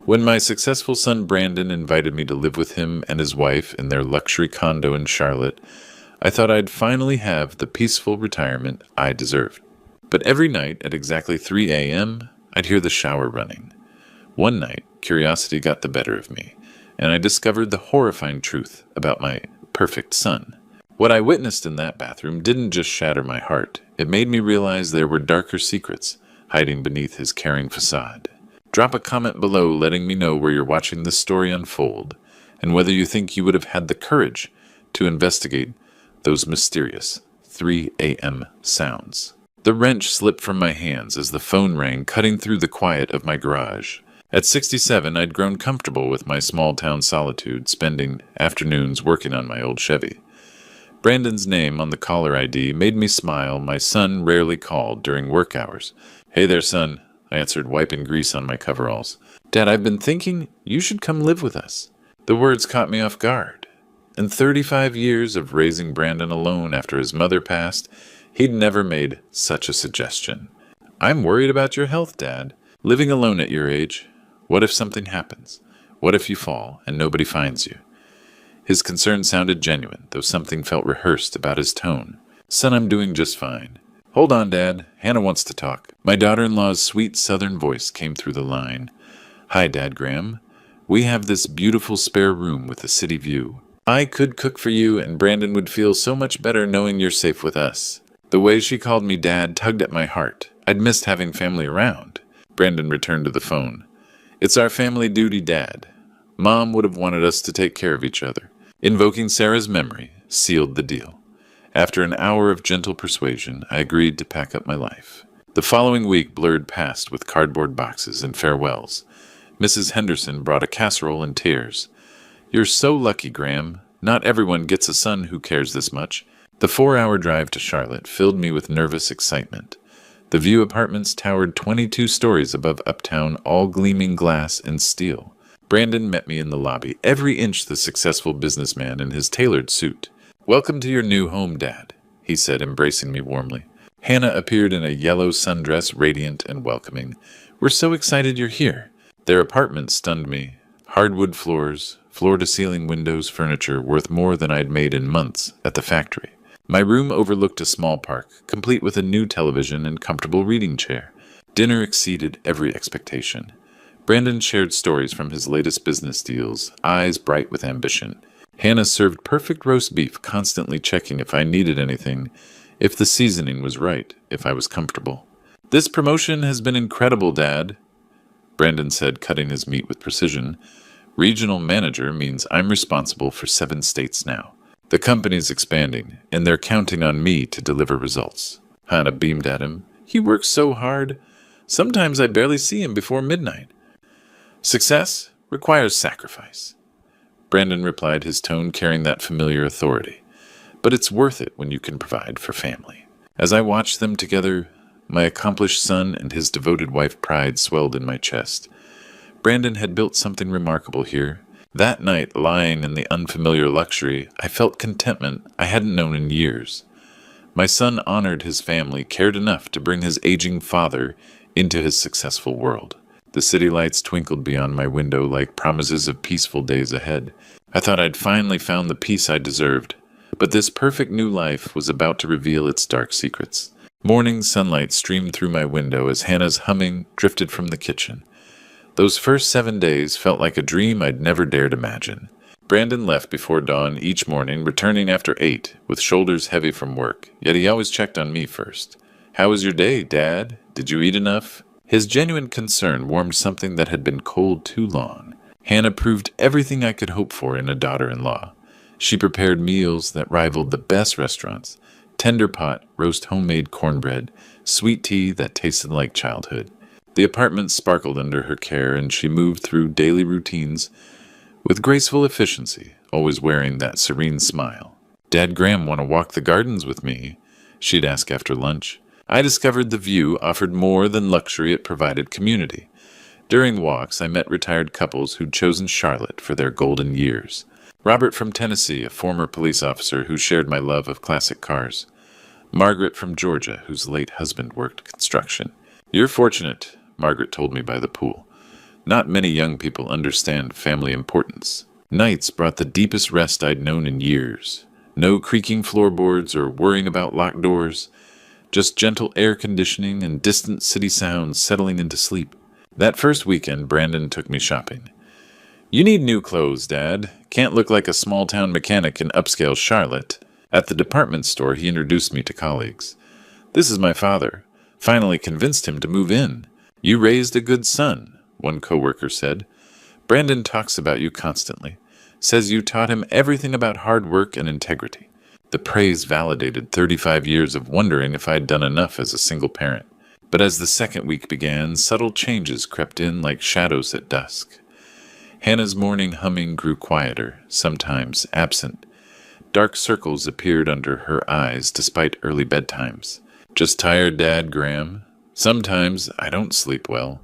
When my successful son Brandon invited me to live with him and his wife in their luxury condo in Charlotte, I thought I'd finally have the peaceful retirement I deserved. But every night at exactly 3 a.m., I'd hear the shower running. One night, curiosity got the better of me, and I discovered the horrifying truth about my perfect son. What I witnessed in that bathroom didn't just shatter my heart. It made me realize there were darker secrets hiding beneath his caring facade. Drop a comment below letting me know where you're watching this story unfold, and whether you think you would have had the courage to investigate those mysterious 3 a.m. sounds. The wrench slipped from my hands as the phone rang, cutting through the quiet of my garage. At 67, I'd grown comfortable with my small-town solitude, spending afternoons working on my old Chevy. Brandon's name on the caller ID made me smile. My son rarely called during work hours. "Hey there, son," I answered, wiping grease on my coveralls. "Dad, I've been thinking you should come live with us." The words caught me off guard. In 35 years of raising Brandon alone after his mother passed, he'd never made such a suggestion. "I'm worried about your health, Dad. Living alone at your age. What if something happens? What if you fall and nobody finds you?" His concern sounded genuine, though something felt rehearsed about his tone. "Son, I'm doing just fine." "Hold on, Dad. Hannah wants to talk." My daughter-in-law's sweet southern voice came through the line. "Hi, Dad Graham. We have this beautiful spare room with a city view. I could cook for you, and Brandon would feel so much better knowing you're safe with us." The way she called me Dad tugged at my heart. I'd missed having family around. Brandon returned to the phone. "It's our family duty, Dad. Mom would have wanted us to take care of each other." Invoking Sarah's memory sealed the deal. After an hour of gentle persuasion, I agreed to pack up my life. The following week blurred past with cardboard boxes and farewells. Mrs. Henderson brought a casserole in tears. "You're so lucky, Graham. Not everyone gets a son who cares this much." The 4-hour drive to Charlotte filled me with nervous excitement. The View Apartments towered 22 stories above uptown, all gleaming glass and steel. Brandon met me in the lobby, every inch the successful businessman in his tailored suit. "Welcome to your new home, Dad," he said, embracing me warmly. Hannah appeared in a yellow sundress, radiant and welcoming. "We're so excited you're here." Their apartment stunned me. Hardwood floors, floor-to-ceiling windows, furniture worth more than I'd made in months at the factory. My room overlooked a small park, complete with a new television and comfortable reading chair. Dinner exceeded every expectation. Brandon shared stories from his latest business deals, eyes bright with ambition. Hannah served perfect roast beef, constantly checking if I needed anything, if the seasoning was right, if I was comfortable. "This promotion has been incredible, Dad," Brandon said, cutting his meat with precision. "Regional manager means I'm responsible for 7 states now. The company's expanding, and they're counting on me to deliver results." Hannah beamed at him. "He works so hard. Sometimes I barely see him before midnight." "Success requires sacrifice," Brandon replied, his tone carrying that familiar authority. "But it's worth it when you can provide for family." As I watched them together, my accomplished son and his devoted wife pride swelled in my chest. Brandon had built something remarkable here. That night, lying in the unfamiliar luxury, I felt contentment I hadn't known in years. My son honored his family, cared enough to bring his aging father into his successful world. The city lights twinkled beyond my window like promises of peaceful days ahead. I thought I'd finally found the peace I deserved. But this perfect new life was about to reveal its dark secrets. Morning sunlight streamed through my window as Hannah's humming drifted from the kitchen. Those first 7 days felt like a dream I'd never dared imagine. Brandon left before dawn each morning, returning after 8, with shoulders heavy from work, yet he always checked on me first. "How was your day, Dad? Did you eat enough?" His genuine concern warmed something that had been cold too long. Hannah proved everything I could hope for in a daughter-in-law. She prepared meals that rivaled the best restaurants: tender pot, roast homemade cornbread, sweet tea that tasted like childhood. The apartment sparkled under her care, and she moved through daily routines with graceful efficiency, always wearing that serene smile. "Dad Graham want to walk the gardens with me?" she'd ask after lunch. I discovered the View offered more than luxury, it provided community. During walks, I met retired couples who'd chosen Charlotte for their golden years. Robert from Tennessee, a former police officer who shared my love of classic cars. Margaret from Georgia, whose late husband worked construction. "You're fortunate," Margaret told me by the pool. Not many young people understand family importance. Nights brought the deepest rest I'd known in years. No creaking floorboards or worrying about locked doors. Just gentle air conditioning and distant city sounds settling into sleep. That first weekend, Brandon took me shopping. "You need new clothes, Dad. Can't look like a small-town mechanic in upscale Charlotte." At the department store, he introduced me to colleagues. "This is my father. Finally convinced him to move in. You raised a good son," one coworker said. "Brandon talks about you constantly. Says you taught him everything about hard work and integrity." The praise validated 35 years of wondering if I'd done enough as a single parent. But as the second week began, subtle changes crept in like shadows at dusk. Hannah's morning humming grew quieter, sometimes absent. Dark circles appeared under her eyes despite early bedtimes. "Just tired, Dad, Graham. Sometimes I don't sleep well,"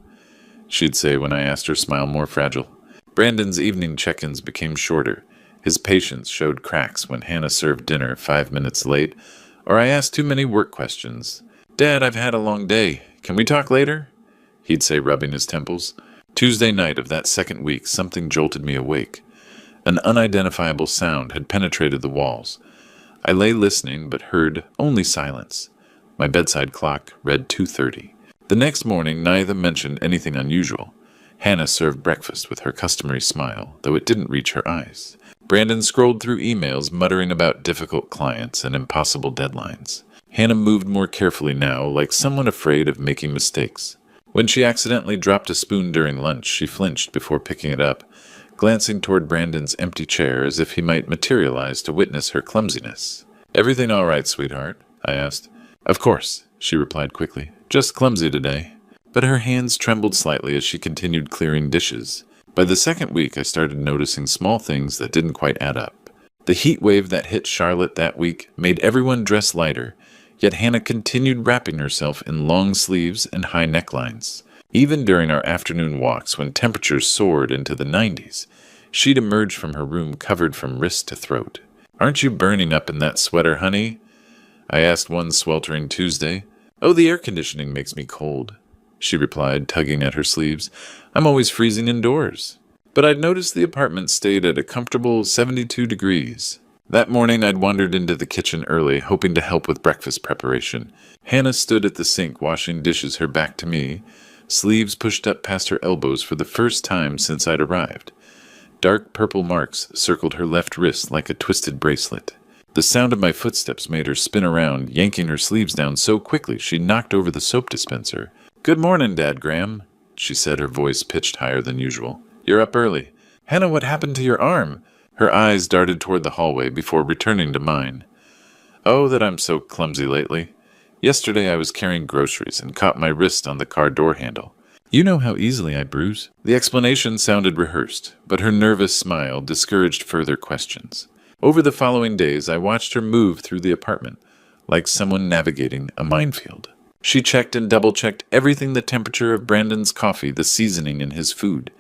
she'd say when I asked her smile more fragile. Brandon's evening check-ins became shorter. His patience showed cracks when Hannah served dinner 5 minutes late, or I asked too many work questions. "Dad, I've had a long day. Can we talk later?" he'd say, rubbing his temples. Tuesday night of that second week, something jolted me awake. An unidentifiable sound had penetrated the walls. I lay listening, but heard only silence. My bedside clock read 2:30. The next morning, neither mentioned anything unusual. Hannah served breakfast with her customary smile, though it didn't reach her eyes. Brandon scrolled through emails, muttering about difficult clients and impossible deadlines. Hannah moved more carefully now, like someone afraid of making mistakes. When she accidentally dropped a spoon during lunch, she flinched before picking it up, glancing toward Brandon's empty chair as if he might materialize to witness her clumsiness. "Everything all right, sweetheart?" I asked. "Of course," she replied quickly. "Just clumsy today." But her hands trembled slightly as she continued clearing dishes. By the second week, I started noticing small things that didn't quite add up. The heat wave that hit Charlotte that week made everyone dress lighter, yet Hannah continued wrapping herself in long sleeves and high necklines. Even during our afternoon walks, when temperatures soared into the 90s, she'd emerge from her room covered from wrist to throat. "Aren't you burning up in that sweater, honey?" I asked one sweltering Tuesday. "Oh, the air conditioning makes me cold," she replied, tugging at her sleeves. "I'm always freezing indoors." But I'd noticed the apartment stayed at a comfortable 72 degrees. That morning I'd wandered into the kitchen early, hoping to help with breakfast preparation. Hannah stood at the sink washing dishes, her back to me, sleeves pushed up past her elbows for the first time since I'd arrived. Dark purple marks circled her left wrist like a twisted bracelet. The sound of my footsteps made her spin around, yanking her sleeves down so quickly she knocked over the soap dispenser. "Good morning, Dad Graham," she said, her voice pitched higher than usual. "You're up early." "Hannah, what happened to your arm?" Her eyes darted toward the hallway before returning to mine. "Oh, that I'm so clumsy lately. Yesterday I was carrying groceries and caught my wrist on the car door handle. You know how easily I bruise." The explanation sounded rehearsed, but her nervous smile discouraged further questions. Over the following days, I watched her move through the apartment, like someone navigating a minefield. She checked and double-checked everything: the temperature of Brandon's coffee, the seasoning in his food,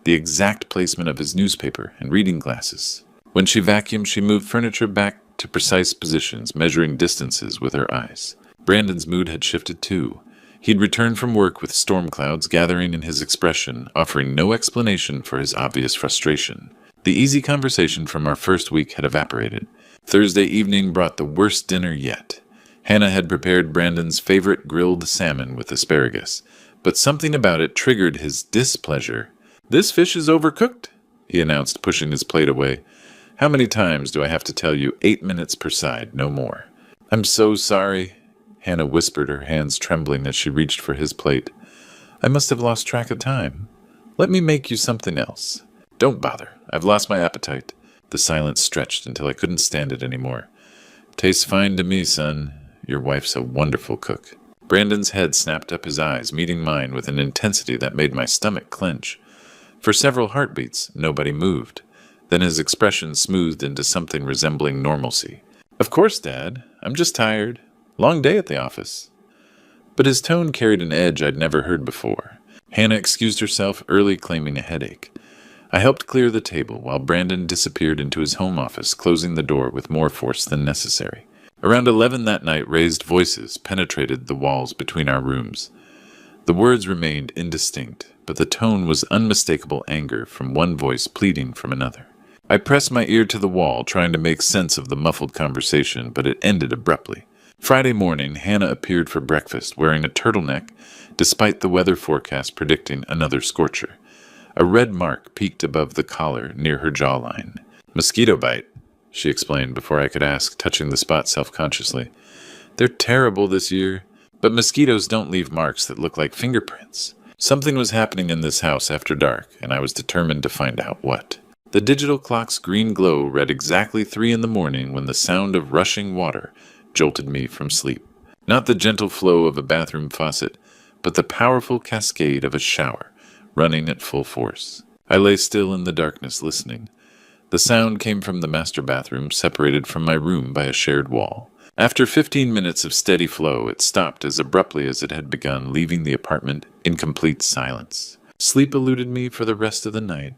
the exact placement of his newspaper and reading glasses. When she vacuumed, she moved furniture back to precise positions, measuring distances with her eyes. Brandon's mood had shifted too. He'd returned from work with storm clouds gathering in his expression, offering no explanation for his obvious frustration. The easy conversation from our first week had evaporated. Thursday evening brought the worst dinner yet. Hannah had prepared Brandon's favorite grilled salmon with asparagus, but something about it triggered his displeasure. "This fish is overcooked," he announced, pushing his plate away. "How many times do I have to tell you? 8 minutes per side, no more." "I'm so sorry," Hannah whispered, her hands trembling as she reached for his plate. "I must have lost track of time. Let me make you something else." "Don't bother. I've lost my appetite." The silence stretched until I couldn't stand it anymore. "Tastes fine to me, son. Your wife's a wonderful cook." Brandon's head snapped up, his eyes meeting mine with an intensity that made my stomach clench. For several heartbeats, nobody moved. Then his expression smoothed into something resembling normalcy. "Of course, Dad. I'm just tired. Long day at the office." But his tone carried an edge I'd never heard before. Hannah excused herself early, claiming a headache. I helped clear the table while Brandon disappeared into his home office, closing the door with more force than necessary. Around 11 that night, raised voices penetrated the walls between our rooms. The words remained indistinct, but the tone was unmistakable anger from one voice pleading from another. I pressed my ear to the wall, trying to make sense of the muffled conversation, but it ended abruptly. Friday morning, Hannah appeared for breakfast wearing a turtleneck, despite the weather forecast predicting another scorcher. A red mark peeked above the collar near her jawline. "Mosquito bite," she explained before I could ask, touching the spot self-consciously. "They're terrible this year, but mosquitoes don't leave marks that look like fingerprints." Something was happening in this house after dark, and I was determined to find out what. The digital clock's green glow read exactly 3 in the morning when the sound of rushing water jolted me from sleep. Not the gentle flow of a bathroom faucet, but the powerful cascade of a shower, running at full force. I lay still in the darkness, listening. The sound came from the master bathroom, separated from my room by a shared wall. After 15 minutes of steady flow, it stopped as abruptly as it had begun, leaving the apartment in complete silence. Sleep eluded me for the rest of the night.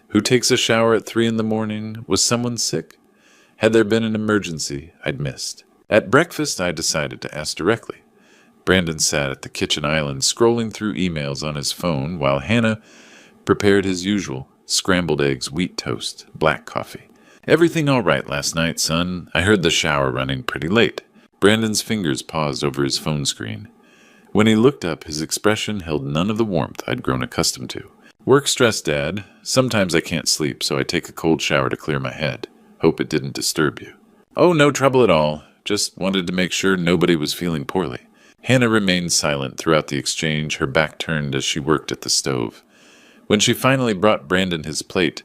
Who takes a shower at 3 in the morning? Was someone sick? Had there been an emergency I'd missed? At breakfast, I decided to ask directly. Brandon sat at the kitchen island, scrolling through emails on his phone, while Hannah prepared his usual scrambled eggs, wheat toast, black coffee. "Everything all right last night, son? I heard the shower running pretty late." Brandon's fingers paused over his phone screen. When he looked up, his expression held none of the warmth I'd grown accustomed to. "Work stress, Dad. Sometimes I can't sleep, so I take a cold shower to clear my head. Hope it didn't disturb you." "Oh, no trouble at all. Just wanted to make sure nobody was feeling poorly." Hannah remained silent throughout the exchange, her back turned as she worked at the stove. When she finally brought Brandon his plate,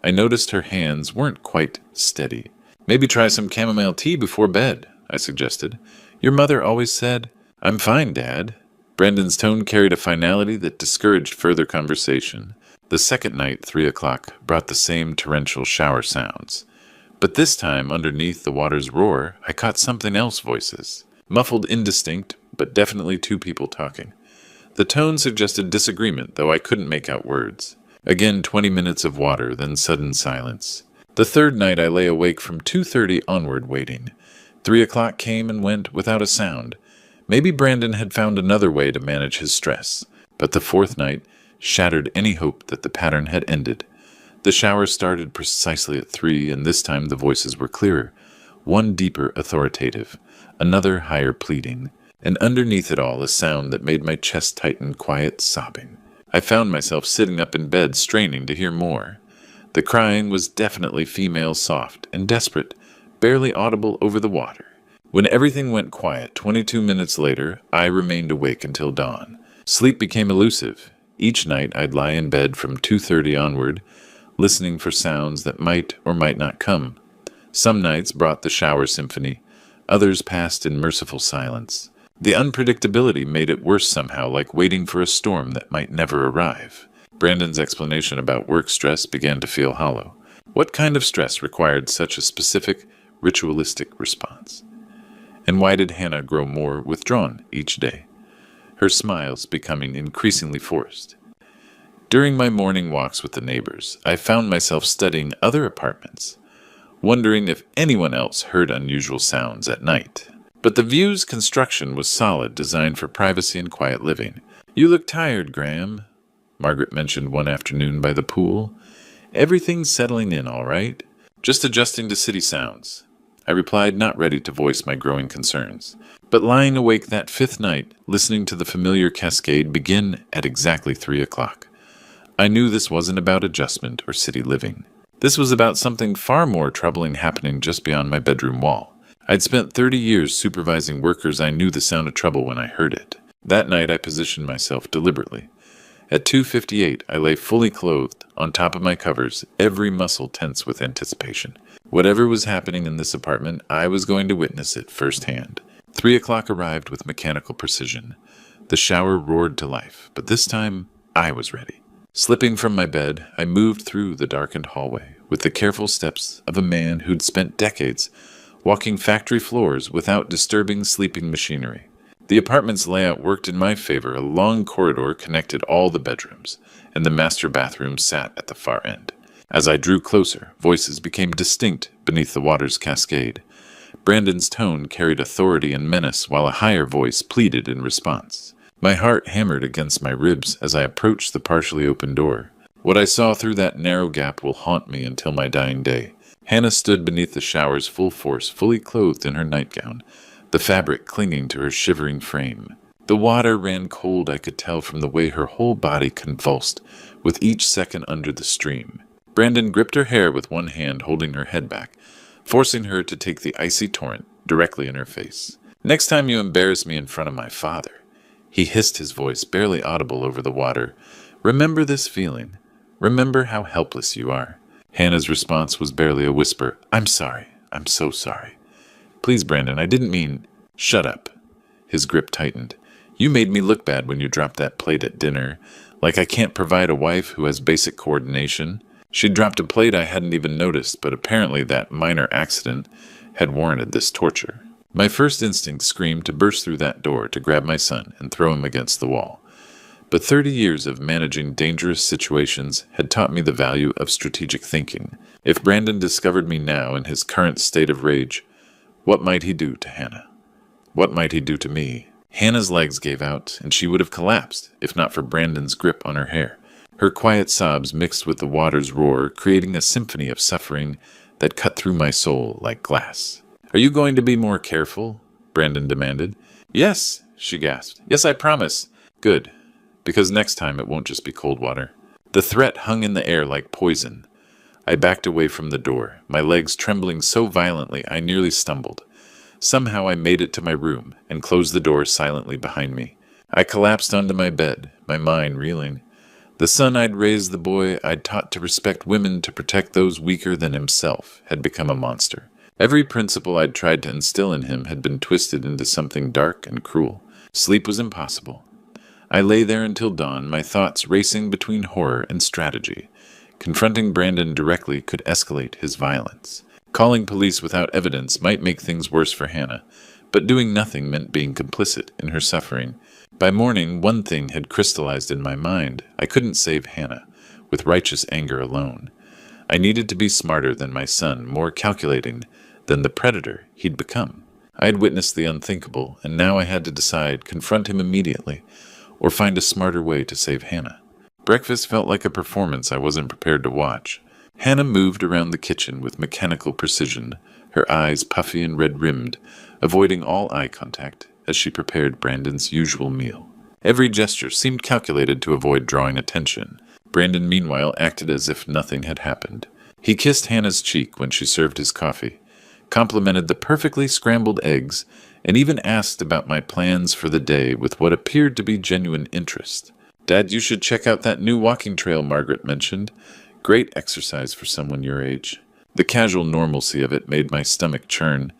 I noticed her hands weren't quite steady. "Maybe try some chamomile tea before bed," I suggested. "Your mother always said—" "I'm fine, Dad." Brandon's tone carried a finality that discouraged further conversation. The second night, 3 o'clock, brought the same torrential shower sounds. But this time, underneath the water's roar, I caught something else voices. Muffled, indistinct, but definitely 2 people talking. The tone suggested disagreement, though I couldn't make out words. Again, 20 minutes of water, then sudden silence. The third night I lay awake from 2:30 onward waiting. 3 o'clock came and went without a sound. Maybe Brandon had found another way to manage his stress, but the fourth night shattered any hope that the pattern had ended. The shower started precisely at 3, and this time the voices were clearer, one deeper authoritative, another higher pleading, and underneath it all a sound that made my chest tighten, quiet sobbing. I found myself sitting up in bed, straining to hear more. The crying was definitely female, soft and desperate, barely audible over the water. When everything went quiet, 22 minutes later, I remained awake until dawn. Sleep became elusive. Each night I'd lie in bed from 2:30 onward, listening for sounds that might or might not come. Some nights brought the shower symphony, others passed in merciful silence. The unpredictability made it worse somehow, like waiting for a storm that might never arrive. Brandon's explanation about work stress began to feel hollow. What kind of stress required such a specific, ritualistic response? And why did Hannah grow more withdrawn each day, her smiles becoming increasingly forced? During my morning walks with the neighbors, I found myself studying other apartments, wondering if anyone else heard unusual sounds at night. But the view's construction was solid, designed for privacy and quiet living. "You look tired, Graham," Margaret mentioned one afternoon by the pool. "Everything's settling in all right. Just adjusting to city sounds." I replied, not ready to voice my growing concerns. But lying awake that 5th night, listening to the familiar cascade begin at exactly 3 o'clock, I knew this wasn't about adjustment or city living. This was about something far more troubling happening just beyond my bedroom wall. I'd spent 30 years supervising workers. I knew the sound of trouble when I heard it. That night I positioned myself deliberately. At 2:58, I lay fully clothed, on top of my covers, every muscle tense with anticipation. Whatever was happening in this apartment, I was going to witness it firsthand. 3 o'clock arrived with mechanical precision. The shower roared to life, but this time I was ready. Slipping from my bed, I moved through the darkened hallway with the careful steps of a man who'd spent decades walking factory floors without disturbing sleeping machinery. The apartment's layout worked in my favor. A long corridor connected all the bedrooms, and the master bathroom sat at the far end. As I drew closer, voices became distinct beneath the water's cascade. Brandon's tone carried authority and menace, while a higher voice pleaded in response. My heart hammered against my ribs as I approached the partially open door. What I saw through that narrow gap will haunt me until my dying day. Hannah stood beneath the shower's full force, fully clothed in her nightgown, the fabric clinging to her shivering frame. The water ran cold, I could tell from the way her whole body convulsed with each second under the stream. Brandon gripped her hair with one hand, holding her head back, forcing her to take the icy torrent directly in her face. "Next time you embarrass me in front of my father," he hissed, his voice barely audible over the water, "remember this feeling. Remember how helpless you are." Hannah's response was barely a whisper. "I'm sorry. I'm so sorry." "Please, Brandon, I didn't mean—" "Shut up." His grip tightened. "You made me look bad when you dropped that plate at dinner, like I can't provide a wife who has basic coordination." She'd dropped a plate I hadn't even noticed, but apparently that minor accident had warranted this torture. My first instinct screamed to burst through that door, to grab my son and throw him against the wall. But 30 years of managing dangerous situations had taught me the value of strategic thinking. If Brandon discovered me now in his current state of rage, what might he do to Hannah? What might he do to me? Hannah's legs gave out, and she would have collapsed, if not for Brandon's grip on her hair. Her quiet sobs mixed with the water's roar, creating a symphony of suffering that cut through my soul like glass. "Are you going to be more careful?" Brandon demanded. "Yes," she gasped. "Yes, I promise." "Good, because next time it won't just be cold water." The threat hung in the air like poison. I backed away from the door, my legs trembling so violently I nearly stumbled. Somehow I made it to my room and closed the door silently behind me. I collapsed onto my bed, my mind reeling. The son I'd raised, the boy I'd taught to respect women, to protect those weaker than himself, had become a monster. Every principle I'd tried to instill in him had been twisted into something dark and cruel. Sleep was impossible. I lay there until dawn, my thoughts racing between horror and strategy. Confronting Brandon directly could escalate his violence. Calling police without evidence might make things worse for Hannah, but doing nothing meant being complicit in her suffering. By morning, one thing had crystallized in my mind. I couldn't save Hannah with righteous anger alone. I needed to be smarter than my son, more calculating than the predator he'd become. I had witnessed the unthinkable, and now I had to decide, confront him immediately, or find a smarter way to save Hannah. Breakfast felt like a performance I wasn't prepared to watch. Hannah moved around the kitchen with mechanical precision, her eyes puffy and red-rimmed, avoiding all eye contact as she prepared Brandon's usual meal. Every gesture seemed calculated to avoid drawing attention. Brandon, meanwhile, acted as if nothing had happened. He kissed Hannah's cheek when she served his coffee, complimented the perfectly scrambled eggs, and even asked about my plans for the day with what appeared to be genuine interest. "Dad, you should check out that new walking trail Margaret mentioned. Great exercise for someone your age." The casual normalcy of it made my stomach churn.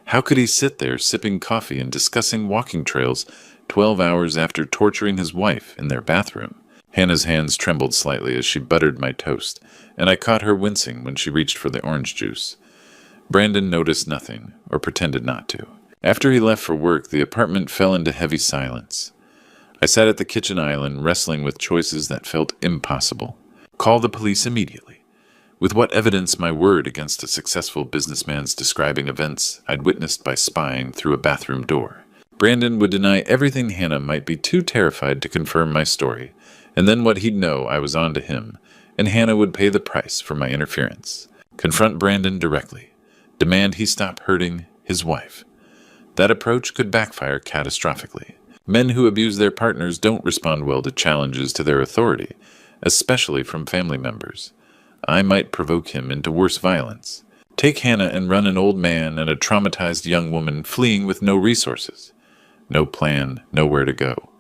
How could he sit there sipping coffee and discussing walking trails 12 hours after torturing his wife in their bathroom? Hannah's hands trembled slightly as she buttered my toast, and I caught her wincing when she reached for the orange juice. Brandon noticed nothing, or pretended not to. After he left for work, the apartment fell into heavy silence. I sat at the kitchen island, wrestling with choices that felt impossible. Call the police immediately. With what evidence my word against a successful businessman's describing events I'd witnessed by spying through a bathroom door? Brandon would deny everything. Hannah might be too terrified to confirm my story, and then what he'd know I was on to him, and Hannah would pay the price for my interference. Confront Brandon directly. Demand he stop hurting his wife. That approach could backfire catastrophically. Men who abuse their partners don't respond well to challenges to their authority, especially from family members. I might provoke him into worse violence. Take Hannah and run an old man and a traumatized young woman fleeing with no resources. No plan, nowhere to go.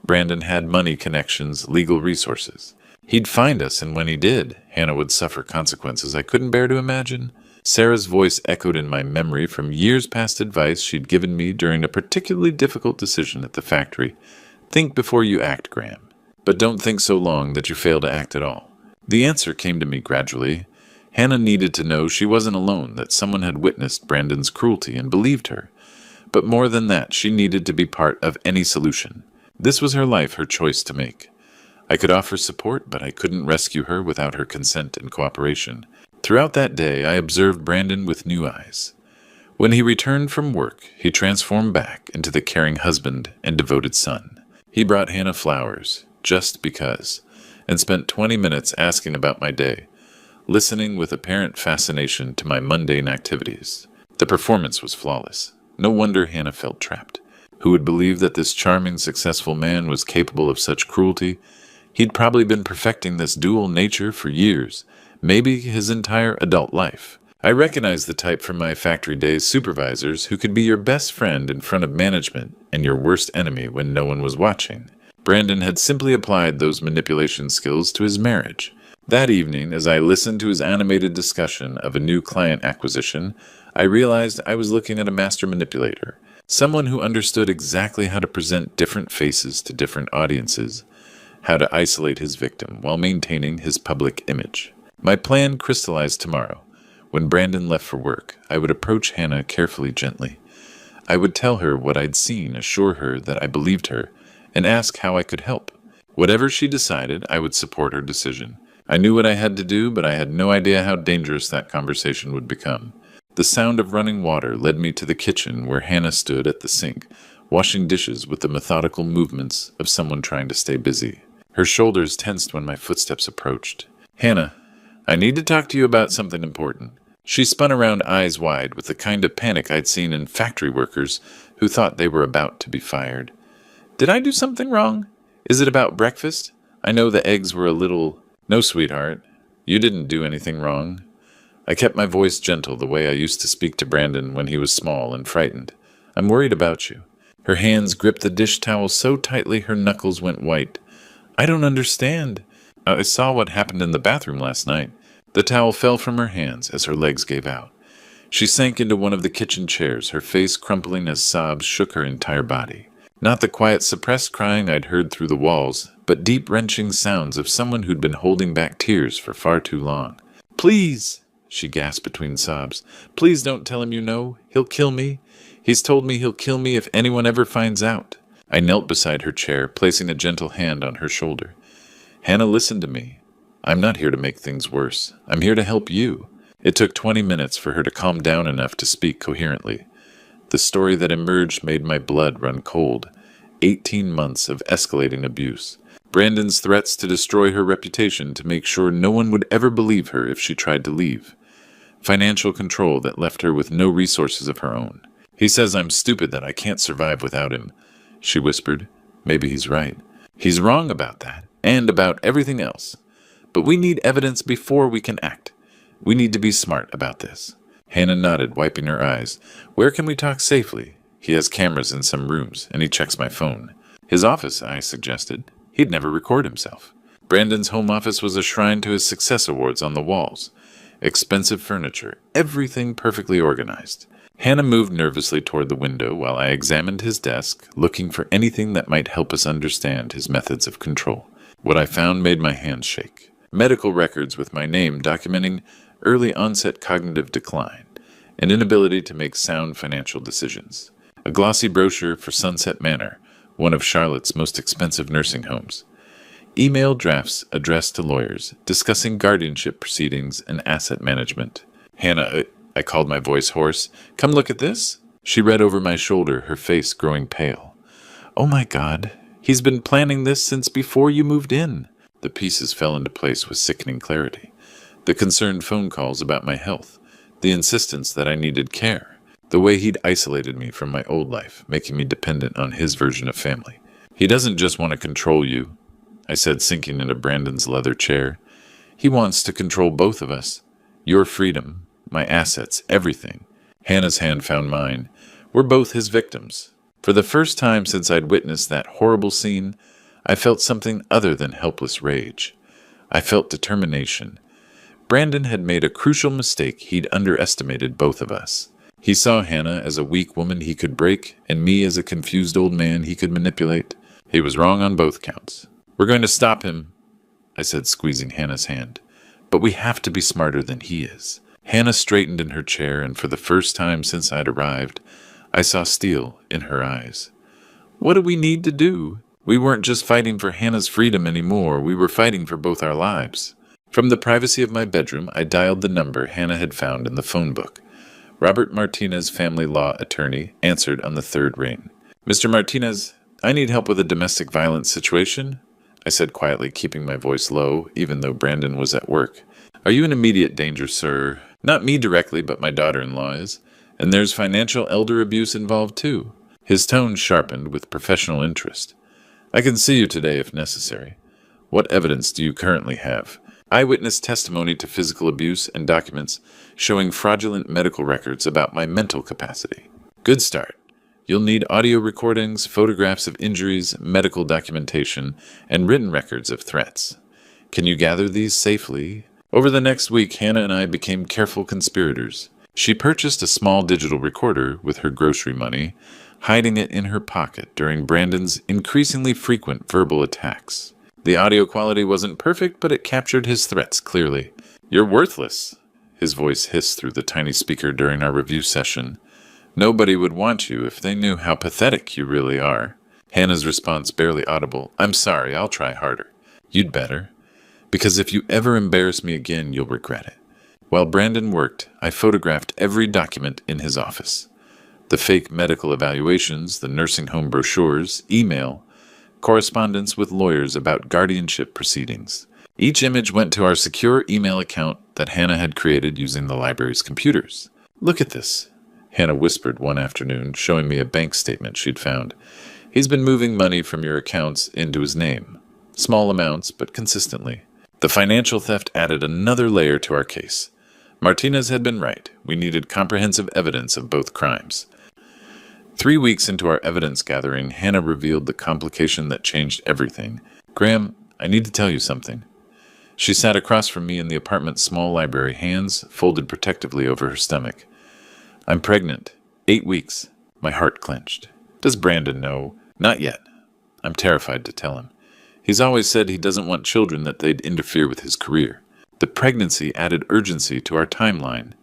Brandon had money connections, legal resources. He'd find us, and when he did, Hannah would suffer consequences I couldn't bear to imagine. Sarah's voice echoed in my memory from years past advice she'd given me during a particularly difficult decision at the factory. Think before you act, Graham. But don't think so long that you fail to act at all. The answer came to me gradually. Hannah needed to know she wasn't alone, that someone had witnessed Brandon's cruelty and believed her. But more than that, she needed to be part of any solution. This was her life, her choice to make. I could offer support, but I couldn't rescue her without her consent and cooperation. Throughout that day, I observed Brandon with new eyes. When he returned from work, he transformed back into the caring husband and devoted son. He brought Hannah flowers, just because, and spent 20 minutes asking about my day, listening with apparent fascination to my mundane activities. The performance was flawless. No wonder Hannah felt trapped. Who would believe that this charming, successful man was capable of such cruelty? He'd probably been perfecting this dual nature for years, maybe his entire adult life. I recognized the type from my factory days supervisors who could be your best friend in front of management and your worst enemy when no one was watching. Brandon had simply applied those manipulation skills to his marriage. That evening, as I listened to his animated discussion of a new client acquisition, I realized I was looking at a master manipulator, someone who understood exactly how to present different faces to different audiences, how to isolate his victim while maintaining his public image. My plan crystallized tomorrow. When Brandon left for work, I would approach Hannah carefully, gently. I would tell her what I'd seen, assure her that I believed her, and ask how I could help. Whatever she decided, I would support her decision. I knew what I had to do, but I had no idea how dangerous that conversation would become. The sound of running water led me to the kitchen where Hannah stood at the sink, washing dishes with the methodical movements of someone trying to stay busy. Her shoulders tensed when my footsteps approached. "Hannah, I need to talk to you about something important." She spun around, eyes wide, with the kind of panic I'd seen in factory workers who thought they were about to be fired. "Did I do something wrong? Is it about breakfast? I know the eggs were a little—" "No, sweetheart. You didn't do anything wrong." I kept my voice gentle, the way I used to speak to Brandon when he was small and frightened. "I'm worried about you." Her hands gripped the dish towel so tightly her knuckles went white. "I don't understand. I saw what happened in the bathroom last night." The towel fell from her hands as her legs gave out. She sank into one of the kitchen chairs, her face crumpling as sobs shook her entire body. Not the quiet, suppressed crying I'd heard through the walls, but deep, wrenching sounds of someone who'd been holding back tears for far too long. "Please," she gasped between sobs. "Please don't tell him you know. He'll kill me. He's told me he'll kill me if anyone ever finds out." I knelt beside her chair, placing a gentle hand on her shoulder. "Hannah, listen to me. I'm not here to make things worse. I'm here to help you." It took 20 minutes for her to calm down enough to speak coherently. The story that emerged made my blood run cold. 18 months of escalating abuse. Brandon's threats to destroy her reputation to make sure no one would ever believe her if she tried to leave. Financial control that left her with no resources of her own. "He says I'm stupid, that I can't survive without him," she whispered. Maybe he's right. He's wrong about that, and about everything else. But we need evidence before we can act. We need to be smart about this. Hannah nodded, wiping her eyes. "Where can we talk safely? He has cameras in some rooms, and he checks my phone." "His office," I suggested. He'd never record himself. Brandon's home office was a shrine to his success awards on the walls. Expensive furniture, everything perfectly organized. Hannah moved nervously toward the window while I examined his desk, looking for anything that might help us understand his methods of control. What I found made my hands shake. Medical records with my name documenting early onset cognitive decline, and inability to make sound financial decisions. A glossy brochure for Sunset Manor, one of Charlotte's most expensive nursing homes. Email drafts addressed to lawyers, discussing guardianship proceedings and asset management. "Hannah," I called, my voice hoarse, "come look at this." She read over my shoulder, her face growing pale. "Oh my God, he's been planning this since before you moved in." The pieces fell into place with sickening clarity. The concerned phone calls about my health, the insistence that I needed care, the way he'd isolated me from my old life, making me dependent on his version of family. "He doesn't just want to control you," I said, sinking into Brandon's leather chair. "He wants to control both of us. Your freedom, my assets, everything." Hannah's hand found mine. "We're both his victims." For the first time since I'd witnessed that horrible scene, I felt something other than helpless rage. I felt determination. Brandon had made a crucial mistake. He'd underestimated both of us. He saw Hannah as a weak woman he could break, and me as a confused old man he could manipulate. He was wrong on both counts. "We're going to stop him," I said, squeezing Hannah's hand. "But we have to be smarter than he is." Hannah straightened in her chair, and for the first time since I'd arrived, I saw steel in her eyes. "What do we need to do? We weren't just fighting for Hannah's freedom anymore. We were fighting for both our lives." From the privacy of my bedroom, I dialed the number Hannah had found in the phone book. Robert Martinez, family law attorney, answered on the third ring. "Mr. Martinez, I need help with a domestic violence situation, I said quietly, keeping my voice low, even though Brandon was at work. Are you in immediate danger, sir? Not me directly, but my daughter-in-law is. And there's financial elder abuse involved, too. His tone sharpened with professional interest. I can see you today if necessary. What evidence do you currently have? Eyewitness testimony to physical abuse and documents showing fraudulent medical records about my mental capacity. Good start. You'll need audio recordings, photographs of injuries, medical documentation, and written records of threats. Can you gather these safely? Over the next week, Hannah and I became careful conspirators. She purchased a small digital recorder with her grocery money, hiding it in her pocket during Brandon's increasingly frequent verbal attacks. The audio quality wasn't perfect, but it captured his threats clearly. You're worthless, his voice hissed through the tiny speaker during our review session. Nobody would want you if they knew how pathetic you really are. Hannah's response barely audible. I'm sorry, I'll try harder. You'd better. Because if you ever embarrass me again, you'll regret it. While Brandon worked, I photographed every document in his office. The fake medical evaluations, the nursing home brochures, email, correspondence with lawyers about guardianship proceedings. Each image went to our secure email account that Hannah had created using the library's computers. Look at this, Hannah whispered one afternoon, showing me a bank statement she'd found. He's been moving money from your accounts into his name. Small amounts, but consistently. The financial theft added another layer to our case. Martinez had been right. We needed comprehensive evidence of both crimes. 3 weeks into our evidence gathering, Hannah revealed the complication that changed everything. Graham, I need to tell you something. She sat across from me in the apartment's small library, hands folded protectively over her stomach. I'm pregnant. 8 weeks. My heart clenched. Does Brandon know? Not yet. I'm terrified to tell him. He's always said he doesn't want children, that they'd interfere with his career. The pregnancy added urgency to our timeline.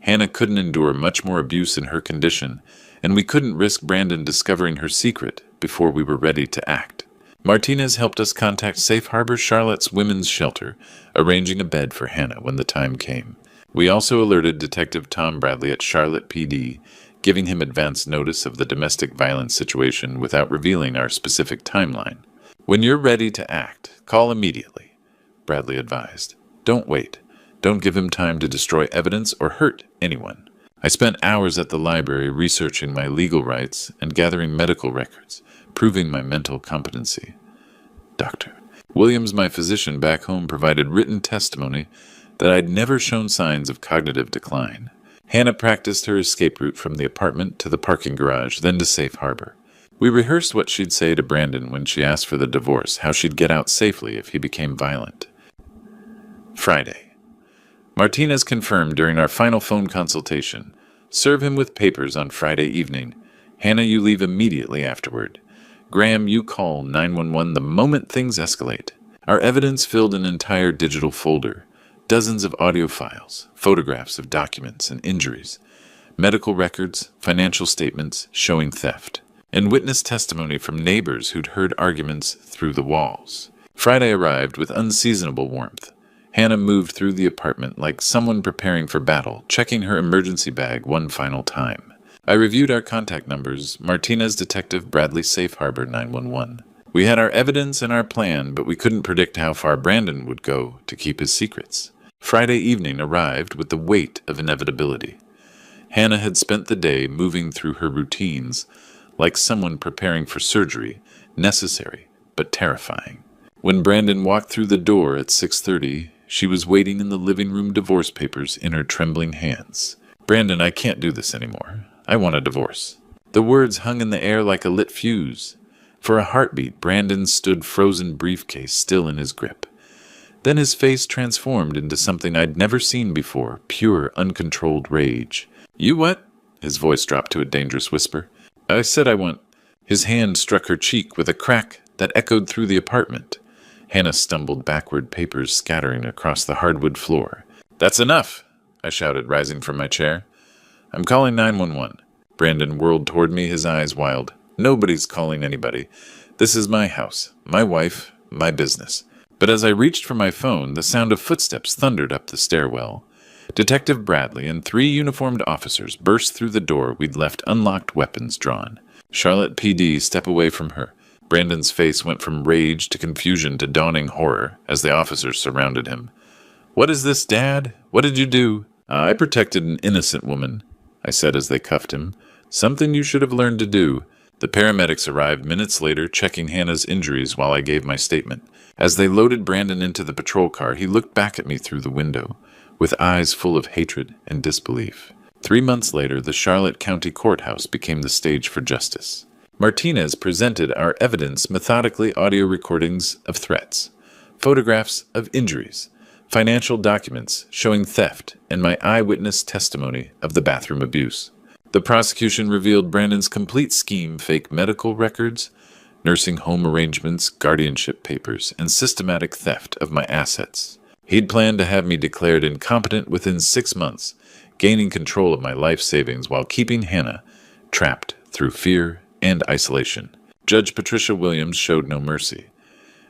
Hannah couldn't endure much more abuse in her condition, and we couldn't risk Brandon discovering her secret before we were ready to act. Martinez helped us contact Safe Harbor Charlotte's women's shelter, arranging a bed for Hannah when the time came. We also alerted Detective Tom Bradley at Charlotte PD, giving him advance notice of the domestic violence situation without revealing our specific timeline. When you're ready to act, call immediately, Bradley advised. Don't wait. Don't give him time to destroy evidence or hurt anyone. I spent hours at the library researching my legal rights and gathering medical records, proving my mental competency. Dr. Williams, my physician back home, provided written testimony that I'd never shown signs of cognitive decline. Hannah practiced her escape route from the apartment to the parking garage, then to Safe Harbor. We rehearsed what she'd say to Brandon when she asked for the divorce, how she'd get out safely if he became violent. Friday. Martinez confirmed during our final phone consultation. Serve him with papers on Friday evening. Hannah, you leave immediately afterward. Graham, you call 911 the moment things escalate. Our evidence filled an entire digital folder. Dozens of audio files, photographs of documents and injuries, medical records, financial statements showing theft, and witness testimony from neighbors who'd heard arguments through the walls. Friday arrived with unseasonable warmth. Hannah moved through the apartment like someone preparing for battle, checking her emergency bag one final time. I reviewed our contact numbers, Martinez Detective Bradley Safe Harbor 911. We had our evidence and our plan, but we couldn't predict how far Brandon would go to keep his secrets. Friday evening arrived with the weight of inevitability. Hannah had spent the day moving through her routines like someone preparing for surgery, necessary but terrifying. When Brandon walked through the door at 6:30, she was waiting in the living room, divorce papers in her trembling hands. Brandon, I can't do this anymore. I want a divorce. The words hung in the air like a lit fuse. For a heartbeat, Brandon stood frozen briefcase still in his grip. Then his face transformed into something I'd never seen before, pure, uncontrolled rage. You what? His voice dropped to a dangerous whisper. I said I want. His hand struck her cheek with a crack that echoed through the apartment. Hannah stumbled backward, papers scattering across the hardwood floor. That's enough, I shouted, rising from my chair. I'm calling 911. Brandon whirled toward me, his eyes wild. Nobody's calling anybody. This is my house, my wife, my business. But as I reached for my phone, the sound of footsteps thundered up the stairwell. Detective Bradley and 3 uniformed officers burst through the door we'd left unlocked, weapons drawn. Charlotte PD, step away from her. Brandon's face went from rage to confusion to dawning horror as the officers surrounded him. "What is this, Dad? What did you do?" "I protected an innocent woman," I said as they cuffed him. "Something you should have learned to do." The paramedics arrived minutes later, checking Hannah's injuries while I gave my statement. As they loaded Brandon into the patrol car, he looked back at me through the window, with eyes full of hatred and disbelief. 3 months later, the Charlotte County Courthouse became the stage for justice. Martinez presented our evidence methodically: audio recordings of threats, photographs of injuries, financial documents showing theft, and my eyewitness testimony of the bathroom abuse. The prosecution revealed Brandon's complete scheme: fake medical records, nursing home arrangements, guardianship papers, and systematic theft of my assets. He'd planned to have me declared incompetent within 6 months, gaining control of my life savings while keeping Hannah trapped through fear and isolation. Judge Patricia Williams showed no mercy.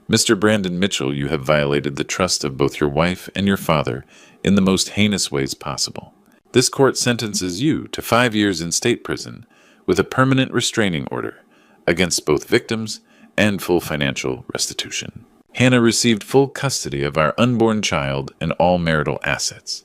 "Mr. Brandon Mitchell, you have violated the trust of both your wife and your father in the most heinous ways possible. This court sentences you to 5 years in state prison with a permanent restraining order against both victims and full financial restitution." Hannah received full custody of our unborn child and all marital assets.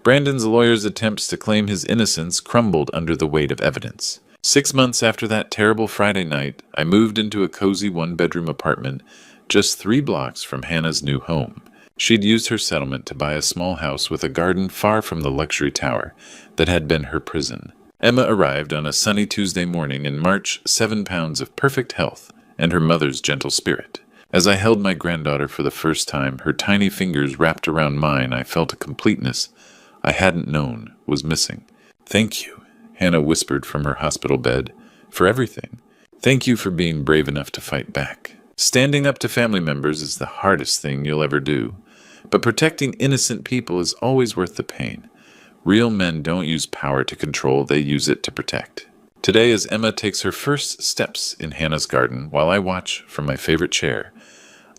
Brandon's lawyer's attempts to claim his innocence crumbled under the weight of evidence. 6 months after that terrible Friday night, I moved into a cozy one-bedroom apartment just 3 blocks from Hannah's new home. She'd used her settlement to buy a small house with a garden far from the luxury tower that had been her prison. Emma arrived on a sunny Tuesday morning in March, 7 pounds of perfect health and her mother's gentle spirit. As I held my granddaughter for the first time, her tiny fingers wrapped around mine, I felt a completeness I hadn't known was missing. "Thank you," Hannah whispered from her hospital bed, "for everything. Thank you for being brave enough to fight back. Standing up to family members is the hardest thing you'll ever do, but protecting innocent people is always worth the pain. Real men don't use power to control, they use it to protect." Today, as Emma takes her first steps in Hannah's garden while I watch from my favorite chair,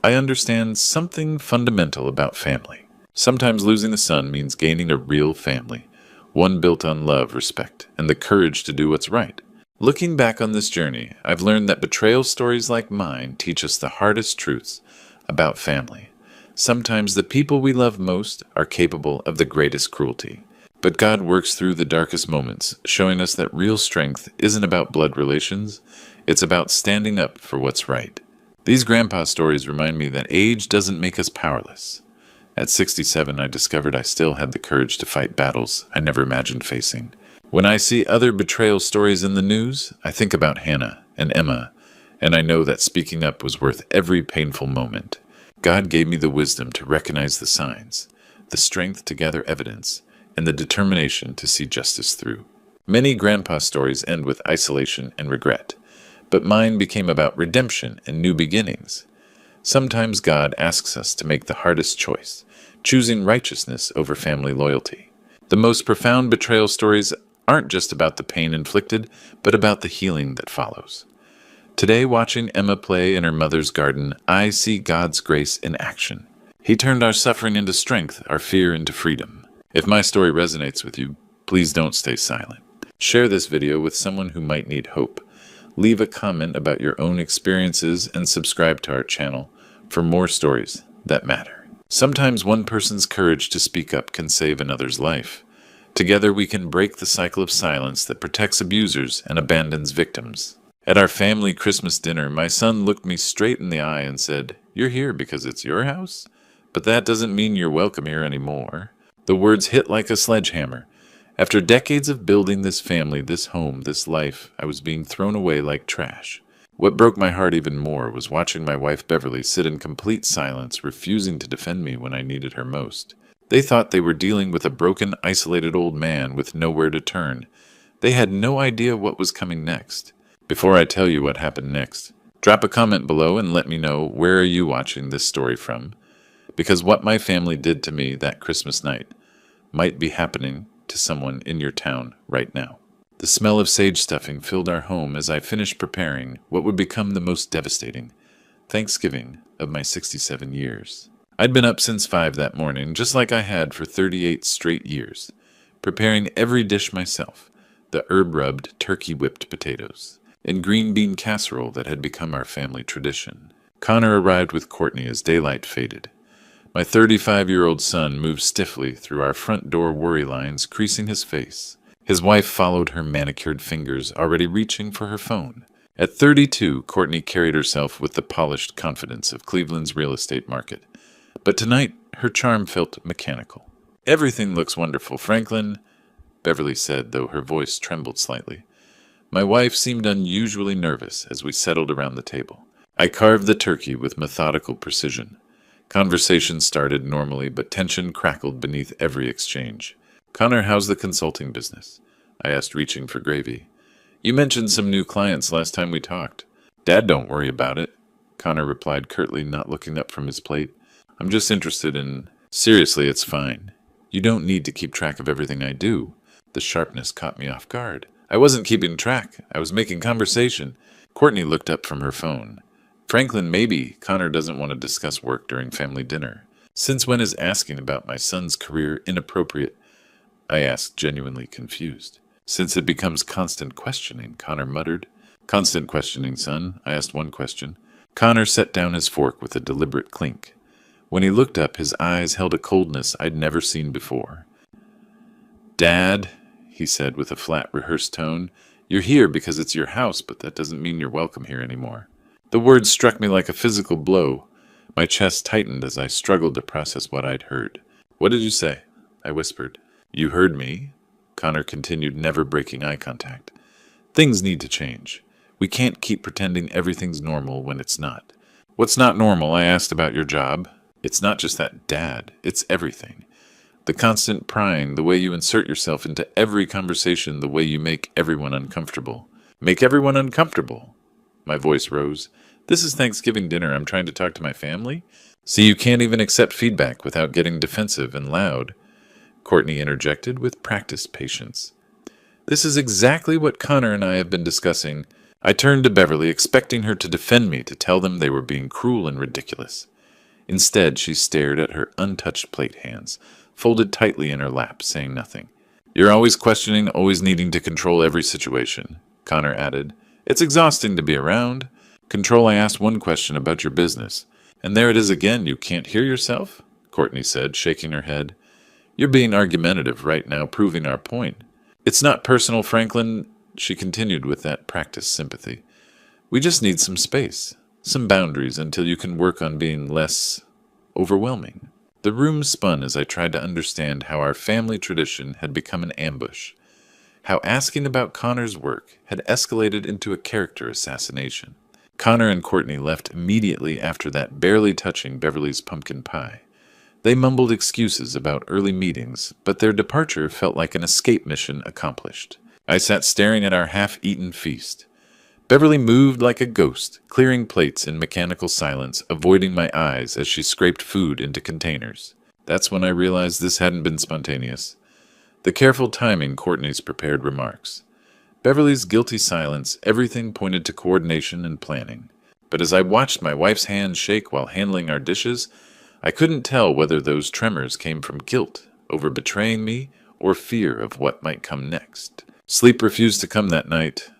I understand something fundamental about family. Sometimes losing a son means gaining a real family, one built on love, respect, and the courage to do what's right. Looking back on this journey, I've learned that betrayal stories like mine teach us the hardest truths about family. Sometimes the people we love most are capable of the greatest cruelty. But God works through the darkest moments, showing us that real strength isn't about blood relations, it's about standing up for what's right. These grandpa stories remind me that age doesn't make us powerless. At 67, I discovered I still had the courage to fight battles I never imagined facing. When I see other betrayal stories in the news, I think about Hannah and Emma, and I know that speaking up was worth every painful moment. God gave me the wisdom to recognize the signs, the strength to gather evidence, and the determination to see justice through. Many grandpa stories end with isolation and regret, but mine became about redemption and new beginnings. Sometimes God asks us to make the hardest choice, choosing righteousness over family loyalty. The most profound betrayal stories aren't just about the pain inflicted, but about the healing that follows. Today, watching Emma play in her mother's garden, I see God's grace in action. He turned our suffering into strength, our fear into freedom. If my story resonates with you, please don't stay silent. Share this video with someone who might need hope. Leave a comment about your own experiences and subscribe to our channel for more stories that matter. Sometimes one person's courage to speak up can save another's life. Together we can break the cycle of silence that protects abusers and abandons victims. At our family Christmas dinner, my son looked me straight in the eye and said, "You're here because it's your house? But that doesn't mean you're welcome here anymore." The words hit like a sledgehammer. After decades of building this family, this home, this life, I was being thrown away like trash. What broke my heart even more was watching my wife Beverly sit in complete silence, refusing to defend me when I needed her most. They thought they were dealing with a broken, isolated old man with nowhere to turn. They had no idea what was coming next. Before I tell you what happened next, drop a comment below and let me know where are you watching this story from, because what my family did to me that Christmas night might be happening to someone in your town right now. The smell of sage stuffing filled our home as I finished preparing what would become the most devastating Thanksgiving of my 67 years. I'd been up since 5 that morning, just like I had for 38 straight years, preparing every dish myself, the herb-rubbed, turkey-whipped potatoes, and green bean casserole that had become our family tradition. Connor arrived with Courtney as daylight faded. My 35-year-old son moved stiffly through our front door worry lines, creasing his face. His wife followed her manicured fingers, already reaching for her phone. At 32, Courtney carried herself with the polished confidence of Cleveland's real estate market. But tonight, her charm felt mechanical. "Everything looks wonderful, Franklin," Beverly said, though her voice trembled slightly. My wife seemed unusually nervous as we settled around the table. I carved the turkey with methodical precision. Conversation started normally, but tension crackled beneath every exchange. "Connor, how's the consulting business?" I asked, reaching for gravy. "You mentioned some new clients last time we talked." "Dad, don't worry about it," Connor replied curtly, not looking up from his plate. "I'm just interested in—" "Seriously, it's fine. You don't need to keep track of everything I do." The sharpness caught me off guard. I wasn't keeping track. I was making conversation. Courtney looked up from her phone. "Franklin, maybe Connor doesn't want to discuss work during family dinner. Since when is asking about my son's career inappropriate?" I asked, genuinely confused. "Since it becomes constant questioning," Connor muttered. "Constant questioning, son?" I asked one question. Connor set down his fork with a deliberate clink. When he looked up, his eyes held a coldness I'd never seen before. "Dad," he said with a flat, rehearsed tone, "you're here because it's your house, but that doesn't mean you're welcome here anymore." The words struck me like a physical blow. My chest tightened as I struggled to process what I'd heard. "What did you say?" I whispered. "You heard me," Connor continued, never breaking eye contact. "Things need to change. We can't keep pretending everything's normal when it's not." "What's not normal?" I asked. "About your job." "It's not just that, Dad. It's everything. The constant prying, the way you insert yourself into every conversation, the way you make everyone uncomfortable." "Make everyone uncomfortable?" My voice rose. "This is Thanksgiving dinner. I'm trying to talk to my family. So you can't even accept feedback without getting defensive and loud," Courtney interjected with practiced patience. "This is exactly what Connor and I have been discussing." I turned to Beverly, expecting her to defend me, to tell them they were being cruel and ridiculous. Instead, she stared at her untouched plate hands, folded tightly in her lap, saying nothing. "You're always questioning, always needing to control every situation," Connor added. "It's exhausting to be around. Control, I asked one question about your business. And there it is again, you can't hear yourself?" Courtney said, shaking her head. "You're being argumentative right now, proving our point." "It's not personal, Franklin," she continued with that practiced sympathy. "We just need some space, some boundaries until you can work on being less overwhelming." The room spun as I tried to understand how our family tradition had become an ambush, how asking about Connor's work had escalated into a character assassination. Connor and Courtney left immediately after that, barely touching Beverly's pumpkin pie. They mumbled excuses about early meetings, but their departure felt like an escape mission accomplished. I sat staring at our half-eaten feast. Beverly moved like a ghost, clearing plates in mechanical silence, avoiding my eyes as she scraped food into containers. That's when I realized this hadn't been spontaneous. The careful timing Courtney's prepared remarks. Beverly's guilty silence, everything pointed to coordination and planning. But as I watched my wife's hands shake while handling our dishes, I couldn't tell whether those tremors came from guilt over betraying me or fear of what might come next. Sleep refused to come that night.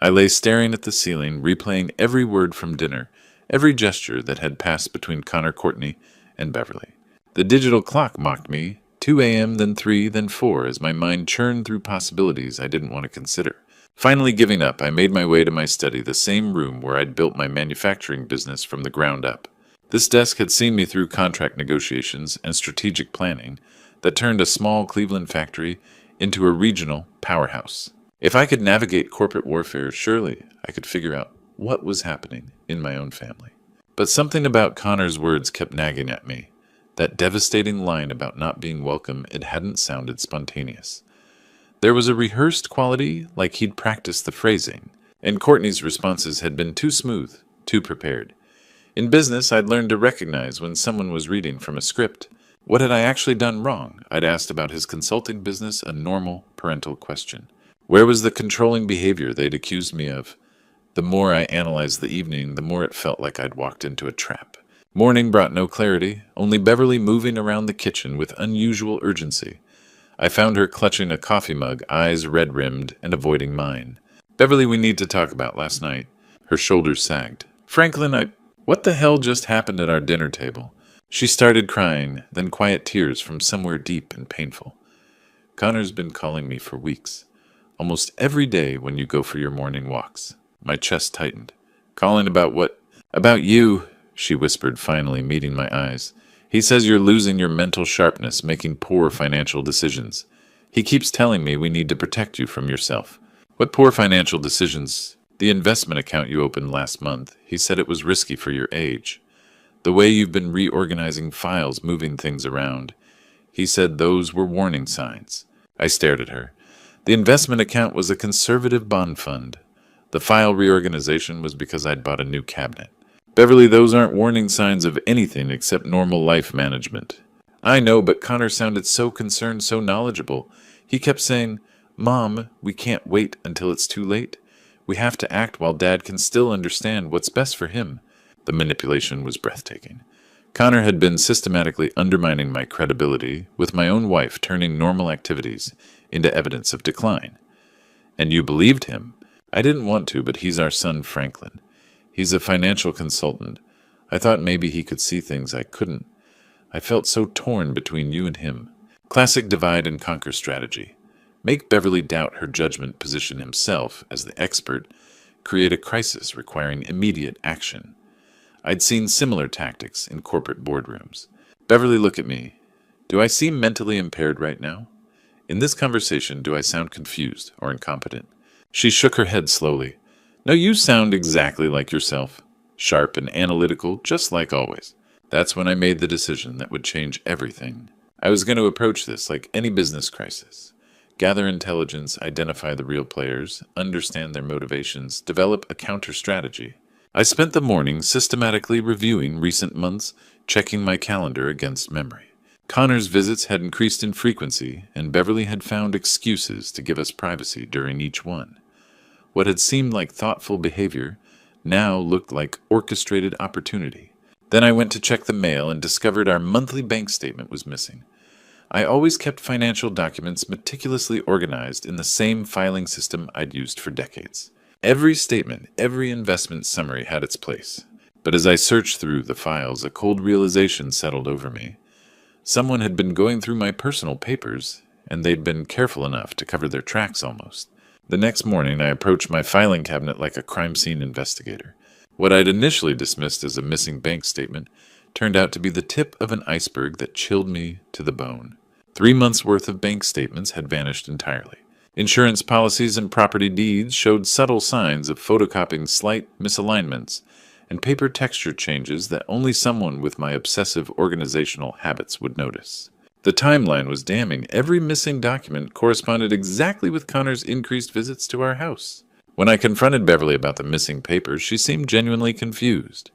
I lay staring at the ceiling, replaying every word from dinner, every gesture that had passed between Connor, Courtney, and Beverly. The digital clock mocked me, 2 a.m., then 3, then 4, as my mind churned through possibilities I didn't want to consider. Finally giving up, I made my way to my study, the same room where I'd built my manufacturing business from the ground up. This desk had seen me through contract negotiations and strategic planning that turned a small Cleveland factory into a regional powerhouse. If I could navigate corporate warfare, surely I could figure out what was happening in my own family. But something about Connor's words kept nagging at me. That devastating line about not being welcome, it hadn't sounded spontaneous. There was a rehearsed quality, like he'd practiced the phrasing, and Courtney's responses had been too smooth, too prepared. In business, I'd learned to recognize when someone was reading from a script. What had I actually done wrong? I'd asked about his consulting business, a normal parental question. Where was the controlling behavior they'd accused me of? The more I analyzed the evening, the more it felt like I'd walked into a trap. Morning brought no clarity, only Beverly moving around the kitchen with unusual urgency. I found her clutching a coffee mug, eyes red-rimmed, and avoiding mine. Beverly, we need to talk about last night. Her shoulders sagged. Franklin, what the hell just happened at our dinner table? She started crying, then quiet tears from somewhere deep and painful. Connor's been calling me for weeks. Almost every day when you go for your morning walks. My chest tightened. Calling about what? About you, she whispered, finally meeting my eyes. He says you're losing your mental sharpness, making poor financial decisions. He keeps telling me we need to protect you from yourself. What poor financial decisions? The investment account you opened last month. He said it was risky for your age. The way you've been reorganizing files, moving things around. He said those were warning signs. I stared at her. The investment account was a conservative bond fund. The file reorganization was because I'd bought a new cabinet. Beverly, those aren't warning signs of anything except normal life management. I know, but Connor sounded so concerned, so knowledgeable. He kept saying, Mom, we can't wait until it's too late. We have to act while Dad can still understand what's best for him. The manipulation was breathtaking. Connor had been systematically undermining my credibility, with my own wife turning normal activities into evidence of decline. And you believed him? I didn't want to, but he's our son, Franklin. He's a financial consultant. I thought maybe he could see things I couldn't. I felt so torn between you and him. Classic divide and conquer strategy. Make Beverly doubt her judgment, position himself as the expert, create a crisis requiring immediate action. I'd seen similar tactics in corporate boardrooms. Beverly, look at me. Do I seem mentally impaired right now? In this conversation, do I sound confused or incompetent? She shook her head slowly. No, you sound exactly like yourself. Sharp and analytical, just like always. That's when I made the decision that would change everything. I was going to approach this like any business crisis. Gather intelligence, identify the real players, understand their motivations, develop a counter strategy. I spent the morning systematically reviewing recent months, checking my calendar against memory. Connor's visits had increased in frequency, and Beverly had found excuses to give us privacy during each one. What had seemed like thoughtful behavior now looked like orchestrated opportunity. Then I went to check the mail and discovered our monthly bank statement was missing. I always kept financial documents meticulously organized in the same filing system I'd used for decades. Every statement, every investment summary had its place. But as I searched through the files, a cold realization settled over me. Someone had been going through my personal papers, and they'd been careful enough to cover their tracks almost. The next morning, I approached my filing cabinet like a crime scene investigator. What I'd initially dismissed as a missing bank statement turned out to be the tip of an iceberg that chilled me to the bone. 3 months' worth of bank statements had vanished entirely. Insurance policies and property deeds showed subtle signs of photocopying slight misalignments and paper texture changes that only someone with my obsessive organizational habits would notice. The timeline was damning. Every missing document corresponded exactly with Connor's increased visits to our house. When I confronted Beverly about the missing papers, she seemed genuinely confused.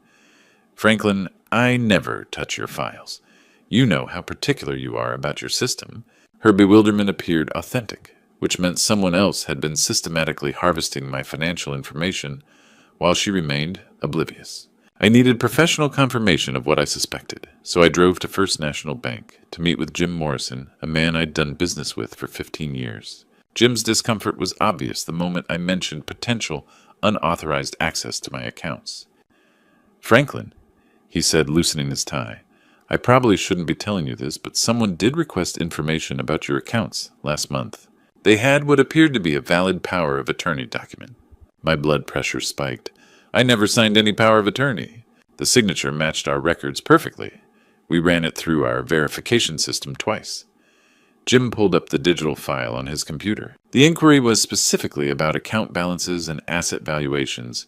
Franklin, I never touch your files. You know how particular you are about your system. Her bewilderment appeared authentic, which meant someone else had been systematically harvesting my financial information while she remained oblivious. I needed professional confirmation of what I suspected, so I drove to First National Bank to meet with Jim Morrison, a man I'd done business with for 15 years. Jim's discomfort was obvious the moment I mentioned potential unauthorized access to my accounts. Franklin, he said, loosening his tie, I probably shouldn't be telling you this, but someone did request information about your accounts last month. They had what appeared to be a valid power of attorney document. My blood pressure spiked. I never signed any power of attorney. The signature matched our records perfectly. We ran it through our verification system twice. Jim pulled up the digital file on his computer. The inquiry was specifically about account balances and asset valuations,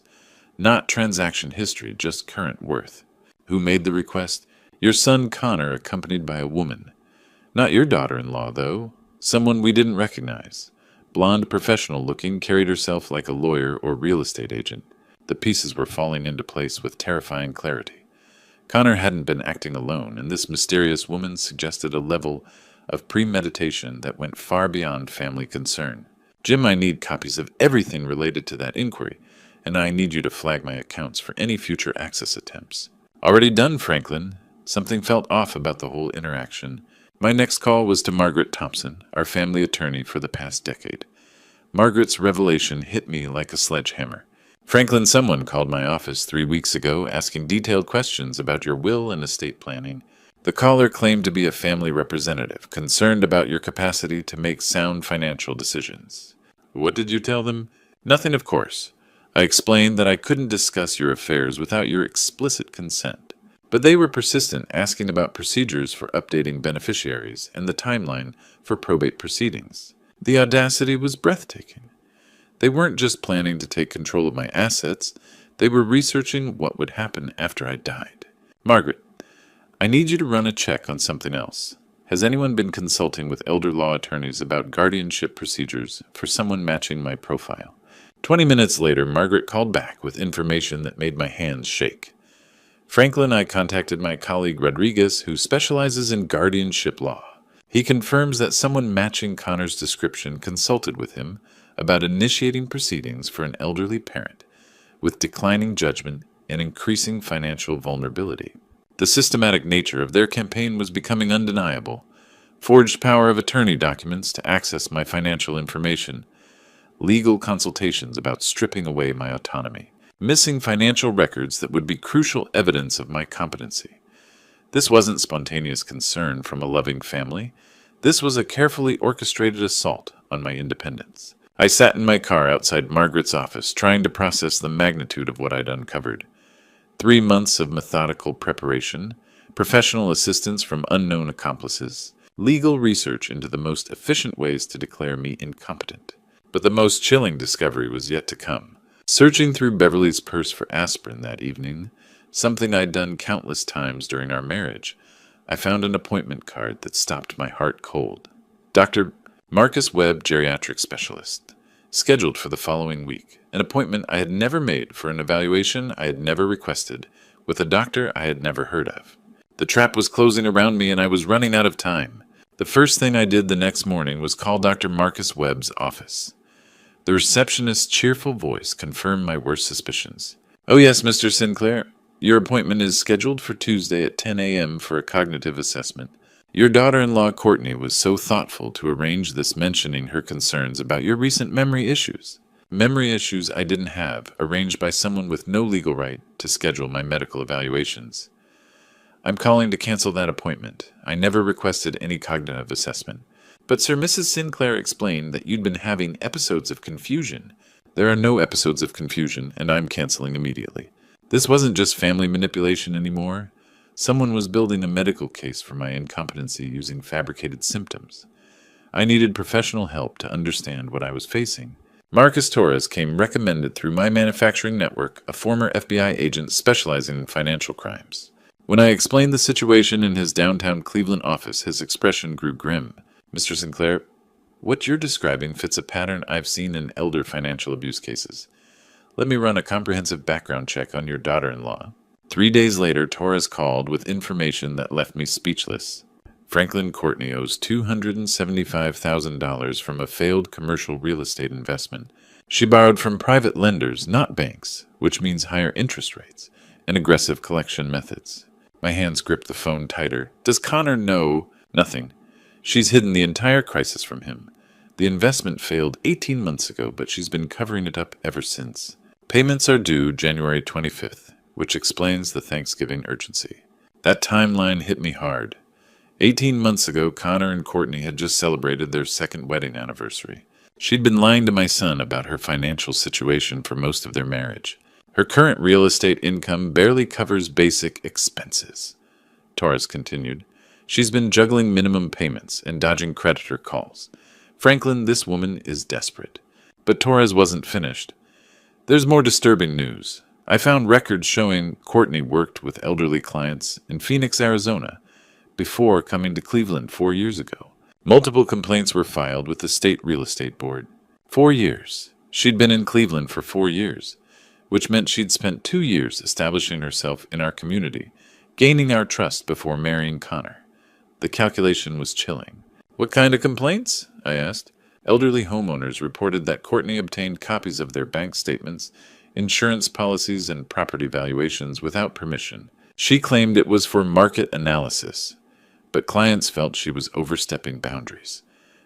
not transaction history, just current worth. Who made the request? Your son Connor, accompanied by a woman. Not your daughter-in-law, though. Someone we didn't recognize. Blonde, professional-looking, carried herself like a lawyer or real estate agent. The pieces were falling into place with terrifying clarity. Connor hadn't been acting alone, and this mysterious woman suggested a level of premeditation that went far beyond family concern. Jim, I need copies of everything related to that inquiry, and I need you to flag my accounts for any future access attempts. Already done, Franklin. Something felt off about the whole interaction. My next call was to Margaret Thompson, our family attorney for the past decade. Margaret's revelation hit me like a sledgehammer. Franklin, someone called my office 3 weeks ago asking detailed questions about your will and estate planning. The caller claimed to be a family representative, concerned about your capacity to make sound financial decisions. What did you tell them? Nothing, of course. I explained that I couldn't discuss your affairs without your explicit consent. But they were persistent, asking about procedures for updating beneficiaries and the timeline for probate proceedings. The audacity was breathtaking. They weren't just planning to take control of my assets, they were researching what would happen after I died. Margaret, I need you to run a check on something else. Has anyone been consulting with elder law attorneys about guardianship procedures for someone matching my profile? 20 minutes later, Margaret called back with information that made my hands shake. Franklin and I contacted my colleague Rodriguez, who specializes in guardianship law. He confirms that someone matching Connor's description consulted with him about initiating proceedings for an elderly parent with declining judgment and increasing financial vulnerability. The systematic nature of their campaign was becoming undeniable. Forged power of attorney documents to access my financial information, legal consultations about stripping away my autonomy, missing financial records that would be crucial evidence of my competency. This wasn't spontaneous concern from a loving family. This was a carefully orchestrated assault on my independence. I sat in my car outside Margaret's office, trying to process the magnitude of what I'd uncovered. 3 months of methodical preparation, professional assistance from unknown accomplices, legal research into the most efficient ways to declare me incompetent. But the most chilling discovery was yet to come. Searching through Beverly's purse for aspirin that evening, something I'd done countless times during our marriage, I found an appointment card that stopped my heart cold. Dr. Marcus Webb, geriatric specialist, scheduled for the following week. An appointment I had never made for an evaluation I had never requested, with a doctor I had never heard of. The trap was closing around me and I was running out of time. The first thing I did the next morning was call Dr. Marcus Webb's office. The receptionist's cheerful voice confirmed my worst suspicions. "Oh yes, Mr. Sinclair. Your appointment is scheduled for Tuesday at 10 a.m. for a cognitive assessment. Your daughter-in-law Courtney was so thoughtful to arrange this, mentioning her concerns about your recent memory issues. Memory issues I didn't have, arranged by someone with no legal right to schedule my medical evaluations. I'm calling to cancel that appointment. I never requested any cognitive assessment. But Sir Mrs. Sinclair explained that you'd been having episodes of confusion. There are no episodes of confusion, and I'm canceling immediately. This wasn't just family manipulation anymore. Someone was building a medical case for my incompetency using fabricated symptoms. I needed professional help to understand what I was facing. Marcus Torres came recommended through my manufacturing network, a former FBI agent specializing in financial crimes. When I explained the situation in his downtown Cleveland office, his expression grew grim. Mr. Sinclair, what you're describing fits a pattern I've seen in elder financial abuse cases. Let me run a comprehensive background check on your daughter-in-law. 3 days later, Torres called with information that left me speechless. Franklin Courtney owes $275,000 from a failed commercial real estate investment. She borrowed from private lenders, not banks, which means higher interest rates and aggressive collection methods. My hands gripped the phone tighter. Does Connor know? Nothing. She's hidden the entire crisis from him. The investment failed 18 months ago, but she's been covering it up ever since. Payments are due January 25th, which explains the Thanksgiving urgency. That timeline hit me hard. 18 months ago, Connor and Courtney had just celebrated their second wedding anniversary. She'd been lying to my son about her financial situation for most of their marriage. Her current real estate income barely covers basic expenses. Torres continued. She's been juggling minimum payments and dodging creditor calls. Franklin, this woman is desperate. But Torres wasn't finished. There's more disturbing news. I found records showing Courtney worked with elderly clients in Phoenix, Arizona, before coming to Cleveland 4 years ago. Multiple complaints were filed with the state real estate board. 4 years. She'd been in Cleveland for 4 years, which meant she'd spent 2 years establishing herself in our community, gaining our trust before marrying Connor. The calculation was chilling. What kind of complaints? I asked. Elderly homeowners reported that Courtney obtained copies of their bank statements, insurance policies, and property valuations without permission. She claimed it was for market analysis, but clients felt she was overstepping boundaries.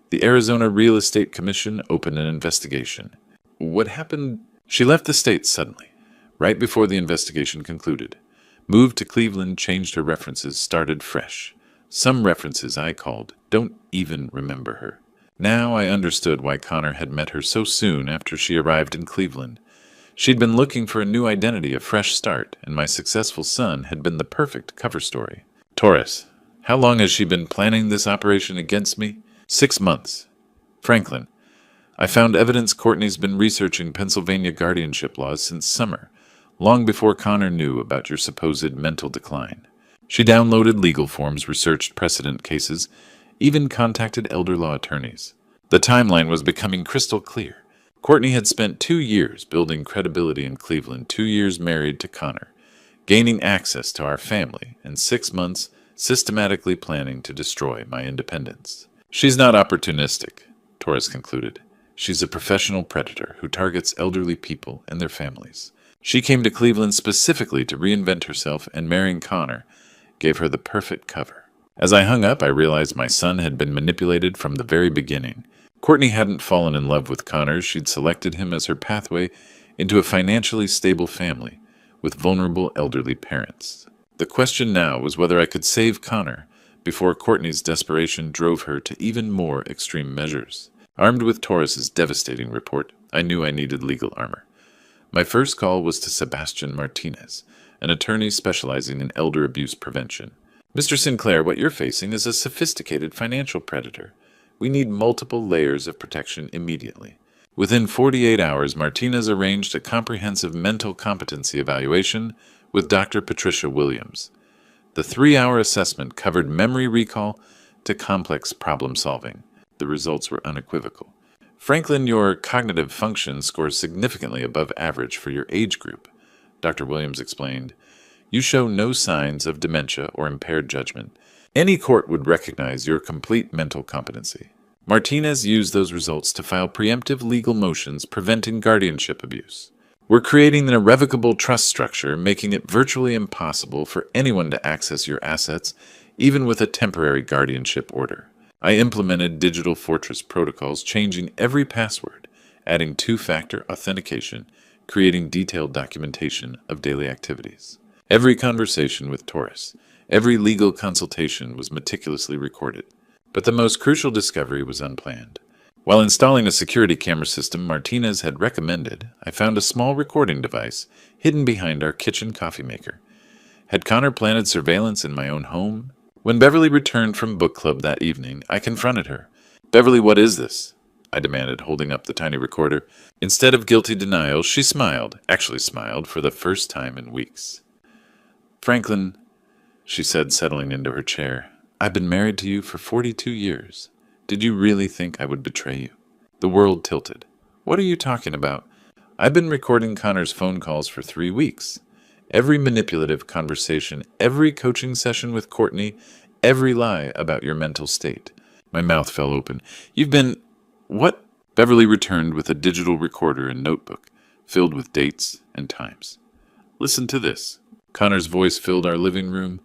The Arizona Real Estate Commission opened an investigation. What happened? She left the state suddenly, right before the investigation concluded. Moved to Cleveland, changed her references, started fresh. Some references I called don't even remember her. Now I understood why Connor had met her so soon after she arrived in Cleveland. She'd been looking for a new identity, a fresh start, and my successful son had been the perfect cover story. Taurus, how long has she been planning this operation against me? 6 months. Franklin, I found evidence Courtney's been researching Pennsylvania guardianship laws since summer, long before Connor knew about your supposed mental decline. She downloaded legal forms, researched precedent cases, even contacted elder law attorneys. The timeline was becoming crystal clear. Courtney had spent 2 years building credibility in Cleveland, 2 years married to Connor, gaining access to our family, and 6 months systematically planning to destroy my independence. She's not opportunistic, Torres concluded. She's a professional predator who targets elderly people and their families. She came to Cleveland specifically to reinvent herself, and marrying Connor gave her the perfect cover. As I hung up, I realized my son had been manipulated from the very beginning. Courtney hadn't fallen in love with Connor. She'd selected him as her pathway into a financially stable family with vulnerable elderly parents. The question now was whether I could save Connor before Courtney's desperation drove her to even more extreme measures. Armed with Torres's devastating report, I knew I needed legal armor. My first call was to Sebastian Martinez, an attorney specializing in elder abuse prevention. Mr. Sinclair, what you're facing is a sophisticated financial predator. We need multiple layers of protection immediately. Within 48 hours, Martinez arranged a comprehensive mental competency evaluation with Dr. Patricia Williams. The 3-hour assessment covered memory recall to complex problem solving. The results were unequivocal. Franklin, your cognitive function scores significantly above average for your age group, Dr. Williams explained. You show no signs of dementia or impaired judgment. Any court would recognize your complete mental competency. Martinez used those results to file preemptive legal motions preventing guardianship abuse. We're creating an irrevocable trust structure, making it virtually impossible for anyone to access your assets, even with a temporary guardianship order. I implemented digital fortress protocols, changing every password, adding 2-factor authentication, creating detailed documentation of daily activities. Every conversation with Torres, every legal consultation was meticulously recorded. But the most crucial discovery was unplanned. While installing a security camera system Martinez had recommended, I found a small recording device hidden behind our kitchen coffee maker. Had Connor planted surveillance in my own home? When Beverly returned from book club that evening, I confronted her. "Beverly, what is this?" I demanded, holding up the tiny recorder. Instead of guilty denial, she smiled, actually smiled for the first time in weeks. "Franklin," she said, settling into her chair, "I've been married to you for 42 years. Did you really think I would betray you?" The world tilted. "What are you talking about? I've been recording Connor's phone calls for 3 weeks. Every manipulative conversation, every coaching session with Courtney, every lie about your mental state." My mouth fell open. "You've been... What?" Beverly returned with a digital recorder and notebook, filled with dates and times. "Listen to this." Connor's voice filled our living room.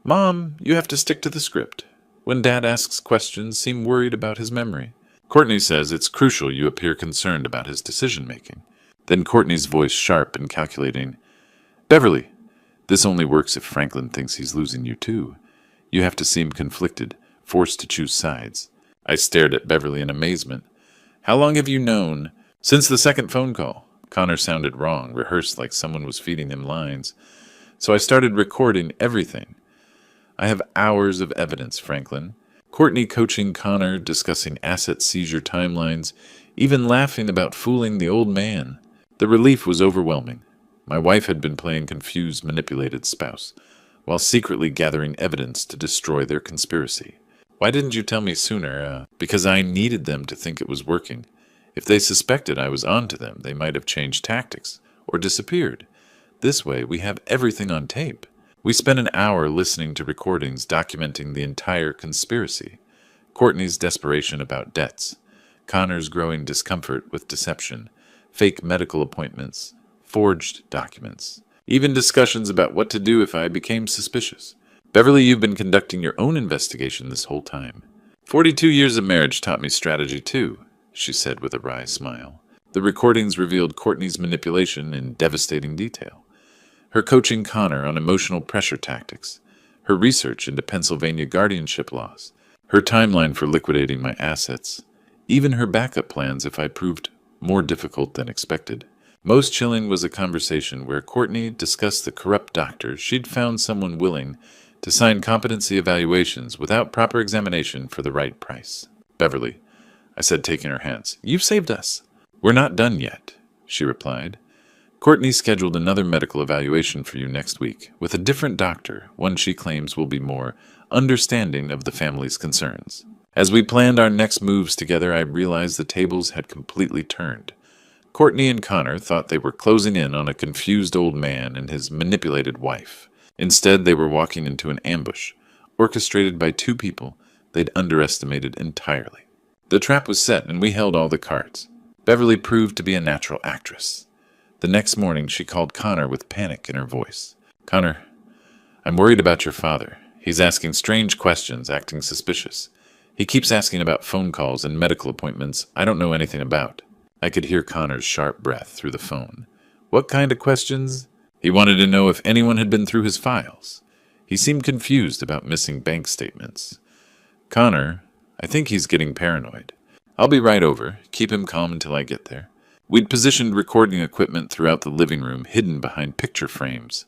"Mom, you have to stick to the script. When Dad asks questions, seem worried about his memory. Courtney says it's crucial you appear concerned about his decision-making." Then Courtney's voice, sharp and calculating. "Beverly, this only works if Franklin thinks he's losing you too. You have to seem conflicted, forced to choose sides." I stared at Beverly in amazement. "How long have you known?" "Since the second phone call." Connor sounded wrong, rehearsed like someone was feeding him lines. "So I started recording everything. I have hours of evidence, Franklin. Courtney coaching Connor, discussing asset seizure timelines, even laughing about fooling the old man. The relief was overwhelming. My wife had been playing confused, manipulated spouse, while secretly gathering evidence to destroy their conspiracy. "Why didn't you tell me sooner?" Because I needed them to think it was working. If they suspected I was on to them, they might have changed tactics, or disappeared. This way, we have everything on tape. We spent an hour listening to recordings documenting the entire conspiracy. Courtney's desperation about debts, Connor's growing discomfort with deception, fake medical appointments, forged documents, even discussions about what to do if I became suspicious. "Beverly, you've been conducting your own investigation this whole time." 42 years of marriage taught me strategy too, she said with a wry smile. The recordings revealed Courtney's manipulation in devastating detail. Her coaching Connor on emotional pressure tactics, her research into Pennsylvania guardianship laws, her timeline for liquidating my assets, even her backup plans if I proved more difficult than expected. Most chilling was a conversation where Courtney discussed the corrupt doctor she'd found someone willing to sign competency evaluations without proper examination for the right price. Beverly, I said, taking her hands, you've saved us. We're not done yet, she replied. Courtney scheduled another medical evaluation for you next week, with a different doctor, one she claims will be more understanding of the family's concerns. As we planned our next moves together, I realized the tables had completely turned. Courtney and Connor thought they were closing in on a confused old man and his manipulated wife. Instead, they were walking into an ambush, orchestrated by two people they'd underestimated entirely. The trap was set, and we held all the cards. Beverly proved to be a natural actress. The next morning, she called Connor with panic in her voice. Connor, I'm worried about your father. He's asking strange questions, acting suspicious. He keeps asking about phone calls and medical appointments I don't know anything about. I could hear Connor's sharp breath through the phone. What kind of questions? He wanted to know if anyone had been through his files. He seemed confused about missing bank statements. Connor, I think he's getting paranoid. I'll be right over. Keep him calm until I get there. We'd positioned recording equipment throughout the living room, hidden behind picture frames.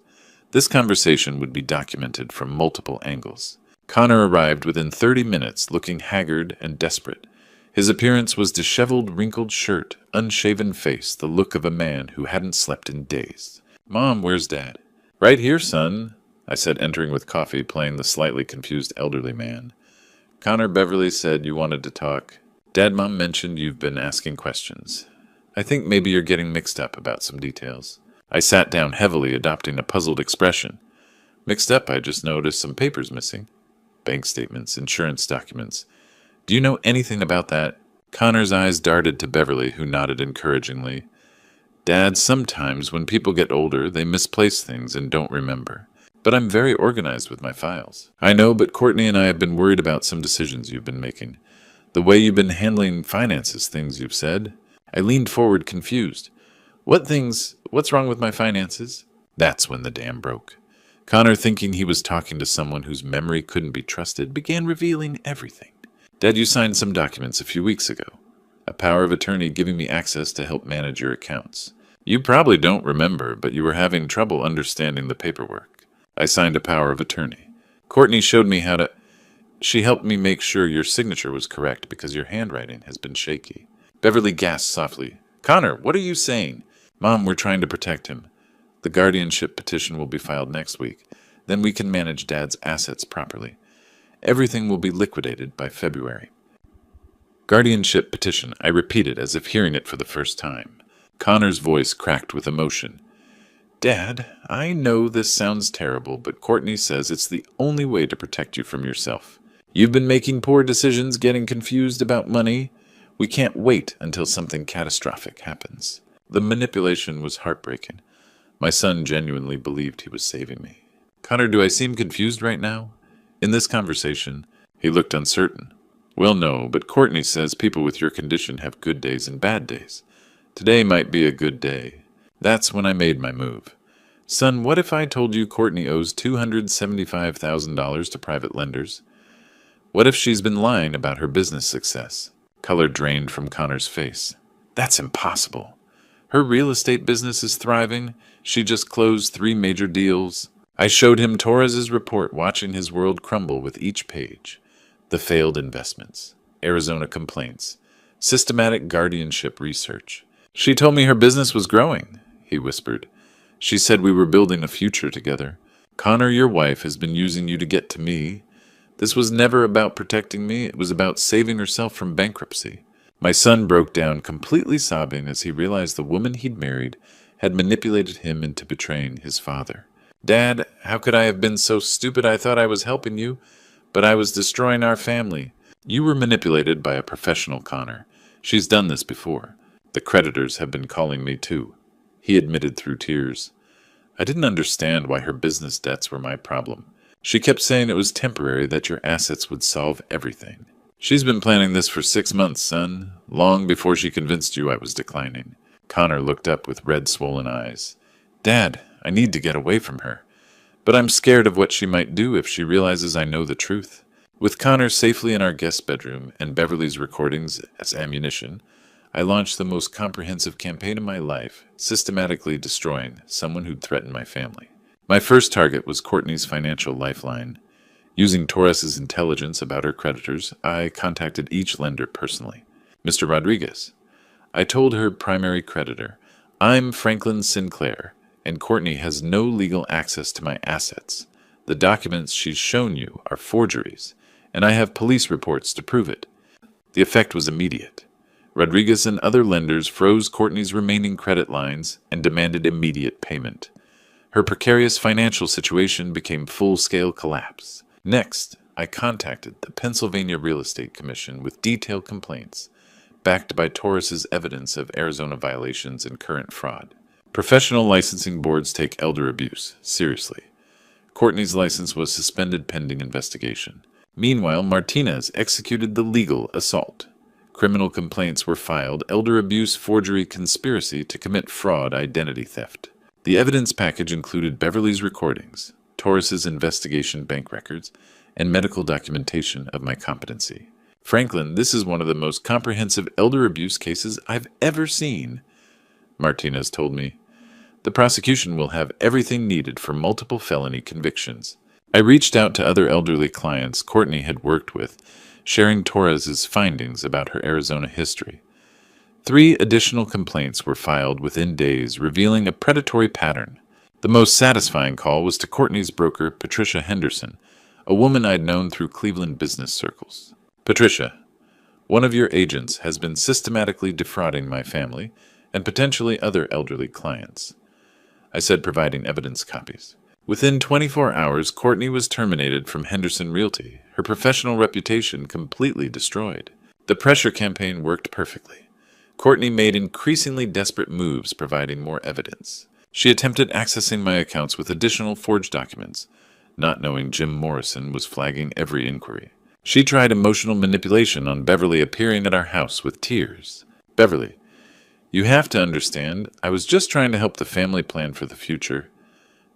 This conversation would be documented from multiple angles. Connor arrived within 30 minutes, looking haggard and desperate. His appearance was disheveled, wrinkled shirt, unshaven face, the look of a man who hadn't slept in days. Mom, where's Dad? Right here, son, I said, entering with coffee, playing the slightly confused elderly man. Connor, Beverly said you wanted to talk. Dad, Mom mentioned you've been asking questions. I think maybe you're getting mixed up about some details. I sat down heavily, adopting a puzzled expression. Mixed up, I just noticed some papers missing. Bank statements, insurance documents. Do you know anything about that? Connor's eyes darted to Beverly, who nodded encouragingly. Dad, sometimes when people get older, they misplace things and don't remember. But I'm very organized with my files. I know, but Courtney and I have been worried about some decisions you've been making. The way you've been handling finances, things you've said. I leaned forward, confused. What things? What's wrong with my finances? That's when the dam broke. Connor, thinking he was talking to someone whose memory couldn't be trusted, began revealing everything. Dad, you signed some documents a few weeks ago. A power of attorney giving me access to help manage your accounts. You probably don't remember, but you were having trouble understanding the paperwork. I signed a power of attorney. Courtney showed me how to... She helped me make sure your signature was correct because your handwriting has been shaky. Beverly gasped softly. Connor, what are you saying? Mom, we're trying to protect him. The guardianship petition will be filed next week. Then we can manage Dad's assets properly. Everything will be liquidated by February. Guardianship petition, I repeated as if hearing it for the first time. Connor's voice cracked with emotion. Dad, I know this sounds terrible, but Courtney says it's the only way to protect you from yourself. You've been making poor decisions, getting confused about money. We can't wait until something catastrophic happens. The manipulation was heartbreaking. My son genuinely believed he was saving me. Connor, do I seem confused right now? In this conversation, he looked uncertain. Well, no, but Courtney says people with your condition have good days and bad days. Today might be a good day. That's when I made my move. Son, what if I told you Courtney owes $275,000 to private lenders? What if she's been lying about her business success? Color drained from Connor's face. That's impossible. Her real estate business is thriving. She just closed 3 major deals. I showed him Torres's report, watching his world crumble with each page. The failed investments, Arizona complaints, systematic guardianship research. She told me her business was growing, he whispered. She said we were building a future together. Connor, your wife, has been using you to get to me. This was never about protecting me. It was about saving herself from bankruptcy. My son broke down, completely sobbing as he realized the woman he'd married had manipulated him into betraying his father. Dad, how could I have been so stupid? I thought I was helping you, but I was destroying our family. You were manipulated by a professional, Connor. She's done this before. The creditors have been calling me too, he admitted through tears. I didn't understand why her business debts were my problem. She kept saying it was temporary, that your assets would solve everything. She's been planning this for 6 months, son, long before she convinced you I was declining. Connor looked up with red, swollen eyes. Dad, I need to get away from her. But I'm scared of what she might do if she realizes I know the truth. With Connor safely in our guest bedroom and Beverly's recordings as ammunition, I launched the most comprehensive campaign of my life, systematically destroying someone who'd threatened my family. My first target was Courtney's financial lifeline. Using Torres's intelligence about her creditors, I contacted each lender personally. Mr. Rodriguez. I told her primary creditor, I'm Franklin Sinclair, and Courtney has no legal access to my assets. The documents she's shown you are forgeries, and I have police reports to prove it. The effect was immediate. Rodriguez and other lenders froze Courtney's remaining credit lines and demanded immediate payment. Her precarious financial situation became full-scale collapse. Next, I contacted the Pennsylvania Real Estate Commission with detailed complaints, backed by Torres's evidence of Arizona violations and current fraud. Professional licensing boards take elder abuse seriously. Courtney's license was suspended pending investigation. Meanwhile, Martinez executed the legal assault. Criminal complaints were filed, elder abuse, forgery, conspiracy to commit fraud, identity theft. The evidence package included Beverly's recordings, Torres's investigation bank records, and medical documentation of my competency. Franklin, this is one of the most comprehensive elder abuse cases I've ever seen, Martinez told me. The prosecution will have everything needed for multiple felony convictions. I reached out to other elderly clients Courtney had worked with, sharing Torres's findings about her Arizona history. 3 additional complaints were filed within days, revealing a predatory pattern. The most satisfying call was to Courtney's broker, Patricia Henderson, a woman I'd known through Cleveland business circles. Patricia, one of your agents has been systematically defrauding my family and potentially other elderly clients, I said, providing evidence copies. Within 24 hours, Courtney was terminated from Henderson Realty, her professional reputation completely destroyed. The pressure campaign worked perfectly. Courtney made increasingly desperate moves, providing more evidence. She attempted accessing my accounts with additional forged documents, not knowing Jim Morrison was flagging every inquiry. She tried emotional manipulation on Beverly appearing at our house with tears. Beverly, you have to understand, I was just trying to help the family plan for the future.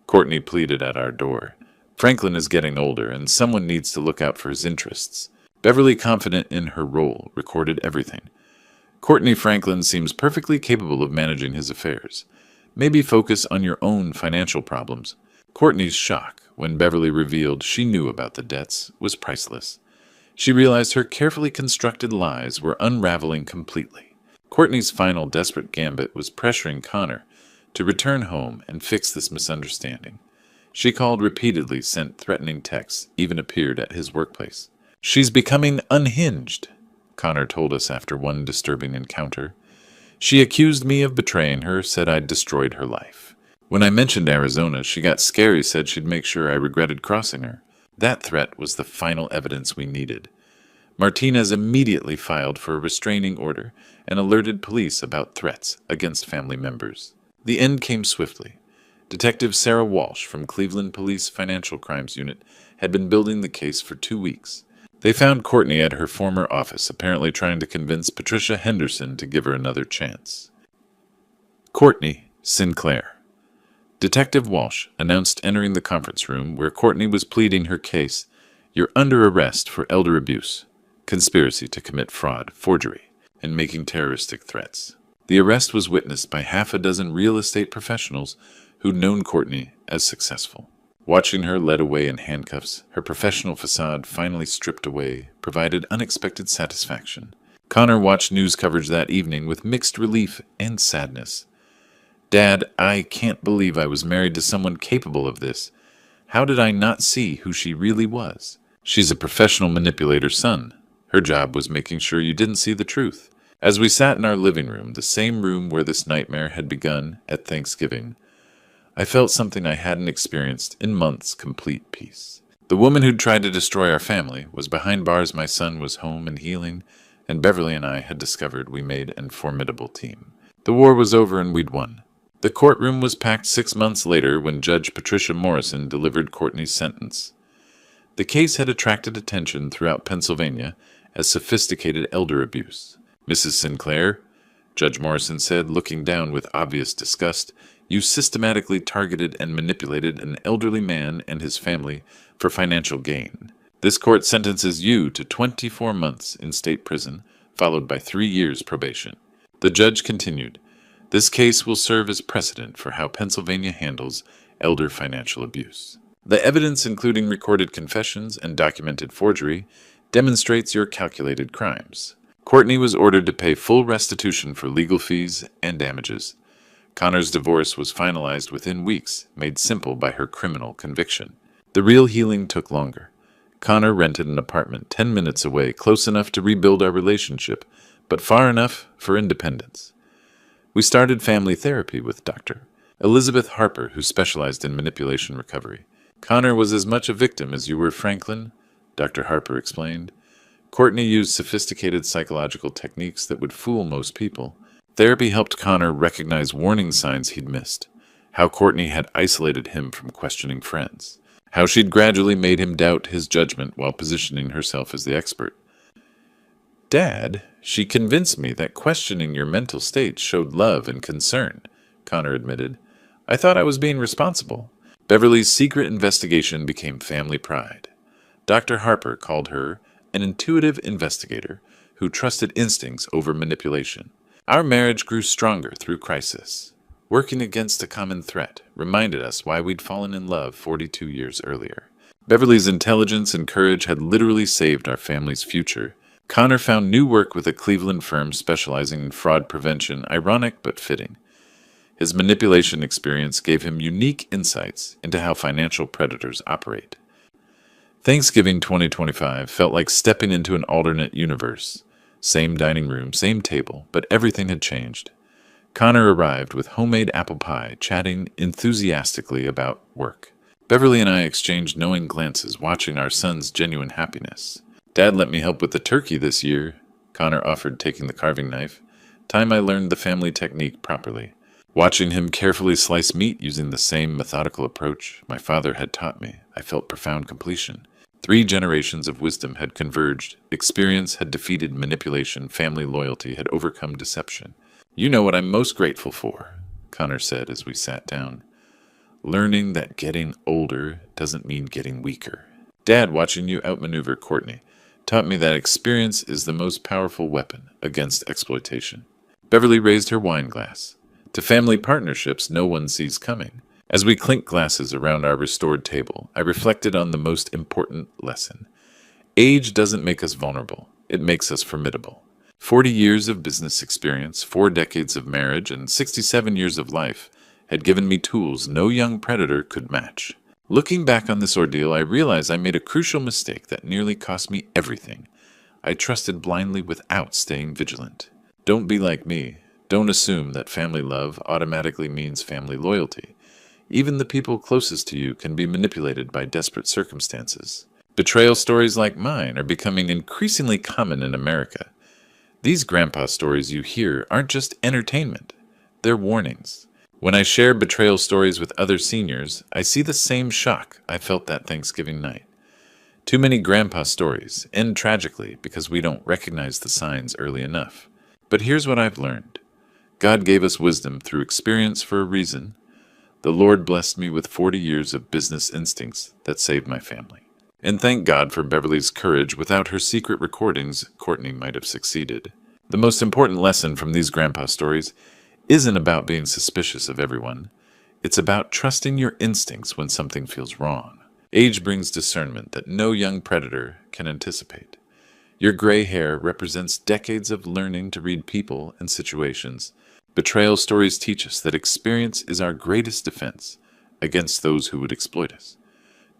Courtney pleaded at our door. Franklin is getting older, and someone needs to look out for his interests. Beverly, confident in her role, recorded everything. Courtney, Franklin seems perfectly capable of managing his affairs. Maybe focus on your own financial problems. Courtney's shock when Beverly revealed she knew about the debts was priceless. She realized her carefully constructed lies were unraveling completely. Courtney's final desperate gambit was pressuring Connor to return home and fix this misunderstanding. She called repeatedly, sent threatening texts, even appeared at his workplace. She's becoming unhinged, Connor told us after one disturbing encounter. She accused me of betraying her, said I'd destroyed her life. When I mentioned Arizona, she got scary, said she'd make sure I regretted crossing her. That threat was the final evidence we needed. Martinez immediately filed for a restraining order and alerted police about threats against family members. The end came swiftly. Detective Sarah Walsh from Cleveland Police Financial Crimes Unit had been building the case for 2 weeks. They found Courtney at her former office, apparently trying to convince Patricia Henderson to give her another chance. Courtney Sinclair. Detective Walsh announced entering the conference room where Courtney was pleading her case. You're under arrest for elder abuse, conspiracy to commit fraud, forgery, and making terroristic threats. The arrest was witnessed by 6 real estate professionals who'd known Courtney as successful. Watching her led away in handcuffs, her professional facade finally stripped away, provided unexpected satisfaction. Connor watched news coverage that evening with mixed relief and sadness. Dad, I can't believe I was married to someone capable of this. How did I not see who she really was? She's a professional manipulator, son. Her job was making sure you didn't see the truth. As we sat in our living room, the same room where this nightmare had begun at Thanksgiving, I felt something I hadn't experienced in months, complete peace. The woman who'd tried to destroy our family was behind bars, my son was home and healing, and Beverly and I had discovered we made a formidable team. The war was over and we'd won. The courtroom was packed 6 months later when Judge Patricia Morrison delivered Courtney's sentence. The case had attracted attention throughout Pennsylvania, as sophisticated elder abuse. Mrs. Sinclair, Judge Morrison said, looking down with obvious disgust, you systematically targeted and manipulated an elderly man and his family for financial gain. This court sentences you to 24 months in state prison, followed by 3 years probation. The judge continued, this case will serve as precedent for how Pennsylvania handles elder financial abuse. The evidence, including recorded confessions and documented forgery, demonstrates your calculated crimes. Courtney was ordered to pay full restitution for legal fees and damages. Connor's divorce was finalized within weeks, made simple by her criminal conviction. The real healing took longer. Connor rented an apartment 10 minutes away, close enough to rebuild our relationship, but far enough for independence. We started family therapy with Dr. Elizabeth Harper, who specialized in manipulation recovery. Connor was as much a victim as you were, Franklin, Dr. Harper explained. Courtney used sophisticated psychological techniques that would fool most people. Therapy helped Connor recognize warning signs he'd missed, how Courtney had isolated him from questioning friends, how she'd gradually made him doubt his judgment while positioning herself as the expert. Dad, she convinced me that questioning your mental state showed love and concern, Connor admitted. I thought I was being responsible. Beverly's secret investigation became family pride. Dr. Harper called her an intuitive investigator who trusted instincts over manipulation. Our marriage grew stronger through crisis. Working against a common threat reminded us why we'd fallen in love 42 years earlier. Beverly's intelligence and courage had literally saved our family's future. Connor found new work with a Cleveland firm specializing in fraud prevention, ironic but fitting. His manipulation experience gave him unique insights into how financial predators operate. Thanksgiving 2025 felt like stepping into an alternate universe. Same dining room, same table, but everything had changed. Connor arrived with homemade apple pie, chatting enthusiastically about work. Beverly and I exchanged knowing glances, watching our son's genuine happiness. Dad let me help with the turkey this year, Connor offered, taking the carving knife. Time I learned the family technique properly. Watching him carefully slice meat using the same methodical approach my father had taught me, I felt profound completion. 3 generations of wisdom had converged. Experience had defeated manipulation. Family loyalty had overcome deception. You know what I'm most grateful for, Connor said as we sat down. Learning that getting older doesn't mean getting weaker. Dad, watching you outmaneuver Courtney, taught me that experience is the most powerful weapon against exploitation. Beverly raised her wine glass. To family partnerships no one sees coming. As we clinked glasses around our restored table, I reflected on the most important lesson. Age doesn't make us vulnerable. It makes us formidable. 40 years of business experience, 4 decades of marriage, and 67 years of life had given me tools no young predator could match. Looking back on this ordeal, I realized I made a crucial mistake that nearly cost me everything. I trusted blindly without staying vigilant. Don't be like me. Don't assume that family love automatically means family loyalty. Even the people closest to you can be manipulated by desperate circumstances. Betrayal stories like mine are becoming increasingly common in America. These grandpa stories you hear aren't just entertainment. They're warnings. When I share betrayal stories with other seniors, I see the same shock I felt that Thanksgiving night. Too many grandpa stories end tragically because we don't recognize the signs early enough. But here's what I've learned. God gave us wisdom through experience for a reason. The Lord blessed me with 40 years of business instincts that saved my family. And thank God for Beverly's courage. Without her secret recordings, Courtney might have succeeded. The most important lesson from these grandpa stories isn't about being suspicious of everyone. It's about trusting your instincts when something feels wrong. Age brings discernment that no young predator can anticipate. Your gray hair represents decades of learning to read people and situations. Betrayal stories teach us that experience is our greatest defense against those who would exploit us.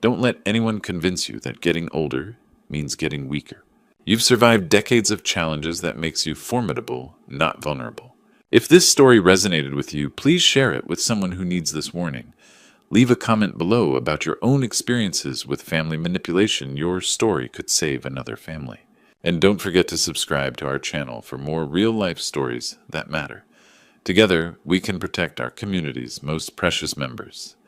Don't let anyone convince you that getting older means getting weaker. You've survived decades of challenges that makes you formidable, not vulnerable. If this story resonated with you, please share it with someone who needs this warning. Leave a comment below about your own experiences with family manipulation. Your story could save another family. And don't forget to subscribe to our channel for more real-life stories that matter. Together, we can protect our community's most precious members.